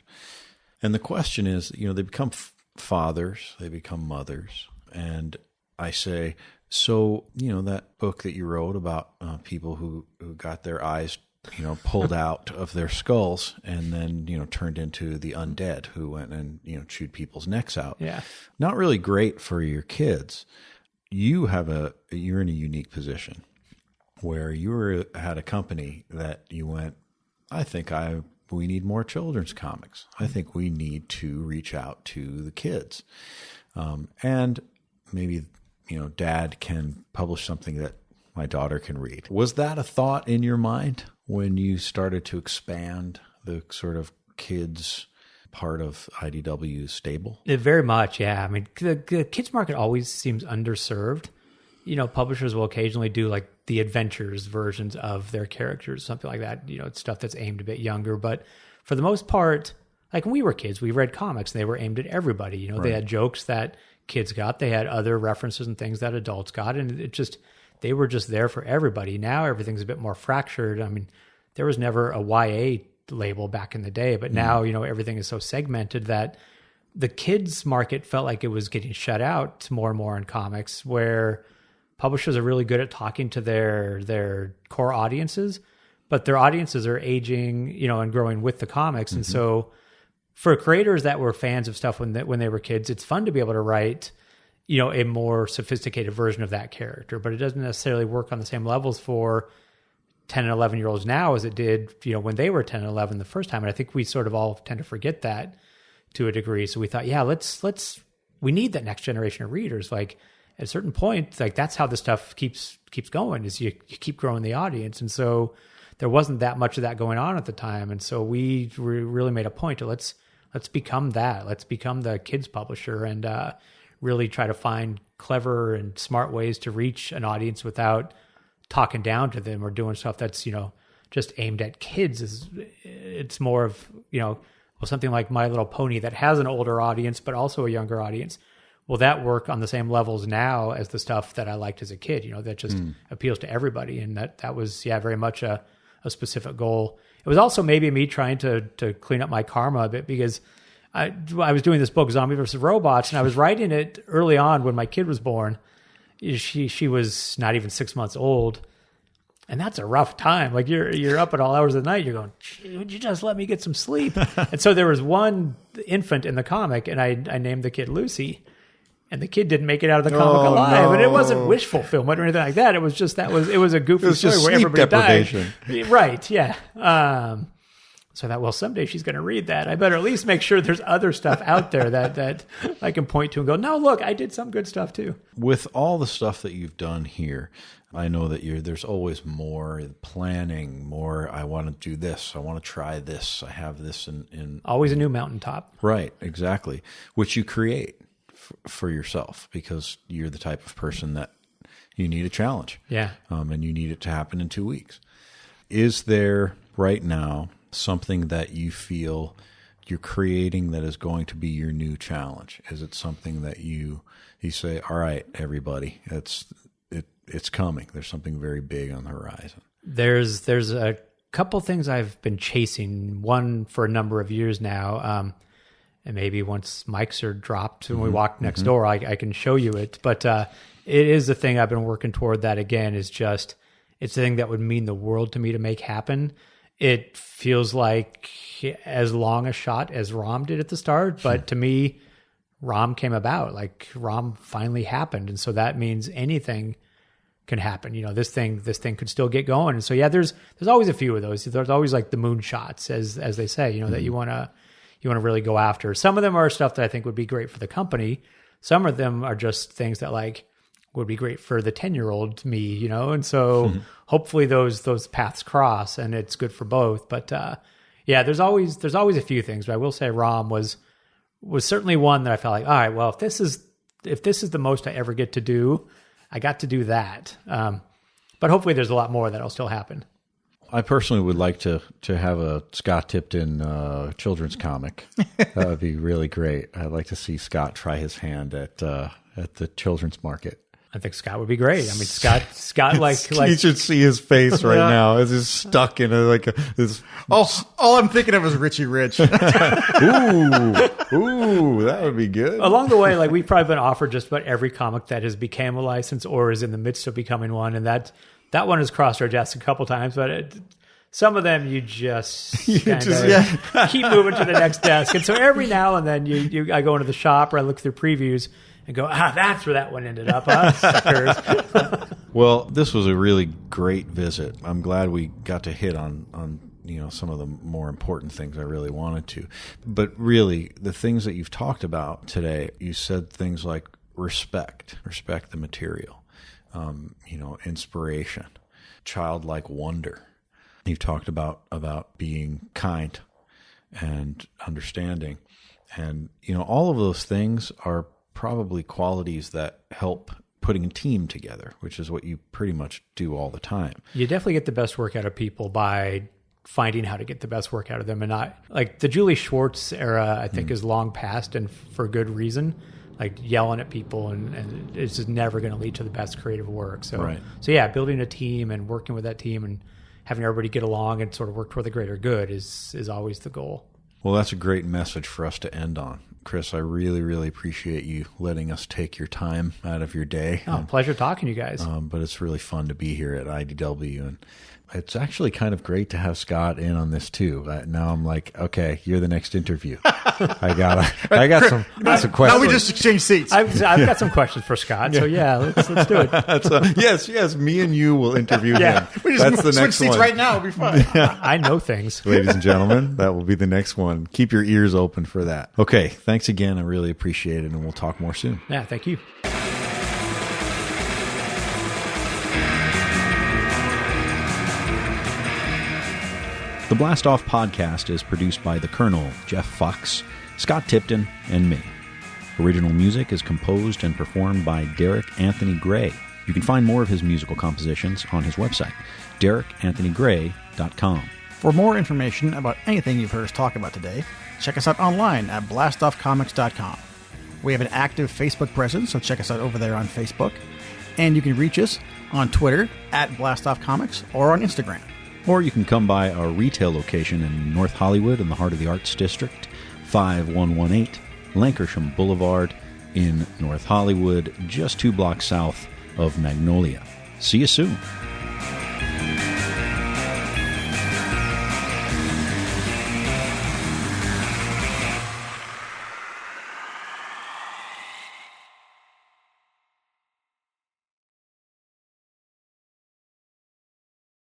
And the question is, they become fathers, they become mothers. And I say, so, that book that you wrote about people who got their eyes, pulled out of their skulls and then, turned into the undead who went and, chewed people's necks out. Yeah. Not really great for your kids. You're in a unique position where you had a company that you went, I think we need more children's comics. I think we need to reach out to the kids. And maybe, Dad can publish something that my daughter can read. Was that a thought in your mind when you started to expand the sort of kids part of IDW's stable? Very much, yeah. I mean, the kids market always seems underserved. Publishers will occasionally do the adventures versions of their characters, something like that. It's stuff that's aimed a bit younger. But for the most part, when we were kids, we read comics and they were aimed at everybody. Right. They had jokes that kids got. They had other references and things that adults got. And they were just there for everybody. Now everything's a bit more fractured. I mean, there was never a YA label back in the day, but now, everything is so segmented that the kids market felt like it was getting shut out more and more in comics, where publishers are really good at talking to their core audiences, but their audiences are aging, and growing with the comics. And so for creators that were fans of stuff when they were kids, it's fun to be able to write, a more sophisticated version of that character, but it doesn't necessarily work on the same levels for 10 and 11-year-olds now as it did, when they were 10 and 11 the first time. And I think we sort of all tend to forget that to a degree. So we thought, we need that next generation of readers. Like at a certain point, like that's how this stuff keeps going, is you keep growing the audience. And so there wasn't that much of that going on at the time. And so we really made a point to let's become that. Let's become the kids publisher and really try to find clever and smart ways to reach an audience without talking down to them or doing stuff that's, just aimed at kids. It's more of, something like My Little Pony that has an older audience, but also a younger audience. Will that work on the same levels now as the stuff that I liked as a kid, that just appeals to everybody? And that was, very much a specific goal. It was also maybe me trying to clean up my karma a bit, because I was doing this book, Zombie vs. Robots, and I was writing it early on when my kid was born. She was not even 6 months old. And that's a rough time. Like you're up at all hours of the night. You're going, would you just let me get some sleep? And so there was one infant in the comic, and I named the kid Lucy. And the kid didn't make it out of the comic alive. No. And it wasn't wish fulfillment or anything like that. It was just it was a goofy story where everybody died. Right, yeah. So I thought, someday she's going to read that. I better at least make sure there's other stuff out there that I can point to and go, no, look, I did some good stuff too. With all the stuff that you've done here, I know that there's always more planning, more, I want to do this, I want to try this, I have this in always a new mountaintop. Right, exactly, which you create for yourself, because you're the type of person that you need a challenge. Yeah. And you need it to happen in 2 weeks. Is there right now something that you feel you're creating that is going to be your new challenge? Is it something that you say, all right, everybody, it's coming. There's something very big on the horizon. There's a couple things I've been chasing, one for a number of years now. And maybe once mics are dropped and we walk next door, I can show you it. But it is a thing I've been working toward. That again is just, it's a thing that would mean the world to me to make happen. It feels like as long a shot as ROM did at the start, but to me, ROM came about. Like ROM finally happened, and so that means anything can happen. This thing could still get going. And so there's always a few of those. There's always like the moonshots, as they say. That you want to really go after. Some of them are stuff that I think would be great for the company. Some of them are just things that like would be great for the 10-year-old me, and so hopefully those paths cross and it's good for both. But there's always a few things. But I will say ROM was certainly one that I felt like, all right, well, if this is the most I ever get to do, I got to do that. But hopefully there's a lot more that'll still happen. I personally would like to have a Scott Tipton children's comic. That would be really great. I'd like to see Scott try his hand at the children's market. I think Scott would be great. I mean, Scott like you should see his face right now. It's just stuck in this. All I'm thinking of is Richie Rich. Ooh, that would be good. Along the way, like we've probably been offered just about every comic that has became a license or is in the midst of becoming one, and that one has crossed our desk a couple times, but some of them you just keep moving to the next desk. And so every now and then I go into the shop or I look through previews and go, that's where that one ended up, huh? Suckers. Well, this was a really great visit. I'm glad we got to hit on some of the more important things I really wanted to. But really, the things that you've talked about today, you said things like respect the material, inspiration, childlike wonder. You've talked about being kind and understanding. And, all of those things are probably qualities that help putting a team together, which is what you pretty much do all the time. You definitely get the best work out of people by finding how to get the best work out of them, and not like the Julie Schwartz era, I think is long past, and for good reason. like yelling at people, and it's just never going to lead to the best creative work. So, Right. so yeah, building a team and working with that team and having everybody get along and sort of work toward the greater good is always the goal. Well, that's a great message for us to end on. Chris, I really, really appreciate you letting us take your time out of your day. Oh, pleasure talking to you guys. But it's really fun to be here at IDW, and it's actually kind of great to have Scott in on this too. Now I'm like, okay, you're the next interview. I got some questions. Now we just exchange seats. I've got some questions for Scott. So yeah, let's do it. Yes, me and you will interview him. We just That's the switch next seats one. right now. It'll be fine. I know things. Ladies and gentlemen, that will be the next one. Keep your ears open for that. Okay, thanks again. I really appreciate it, and we'll talk more soon. Yeah, thank you. The Blast Off podcast is produced by the Colonel, Jeff Fox, Scott Tipton, and me. Original music is composed and performed by Derek Anthony Gray. You can find more of his musical compositions on his website, DerekAnthonyGray.com. For more information about anything you've heard us talk about today, check us out online at blastoffcomics.com. We have an active Facebook presence, so check us out over there on Facebook. And you can reach us on Twitter at blastoffcomics or on Instagram. Or you can come by our retail location in North Hollywood in the heart of the Arts District, 5118 Lankershim Boulevard in North Hollywood, just 2 blocks south of Magnolia. See you soon.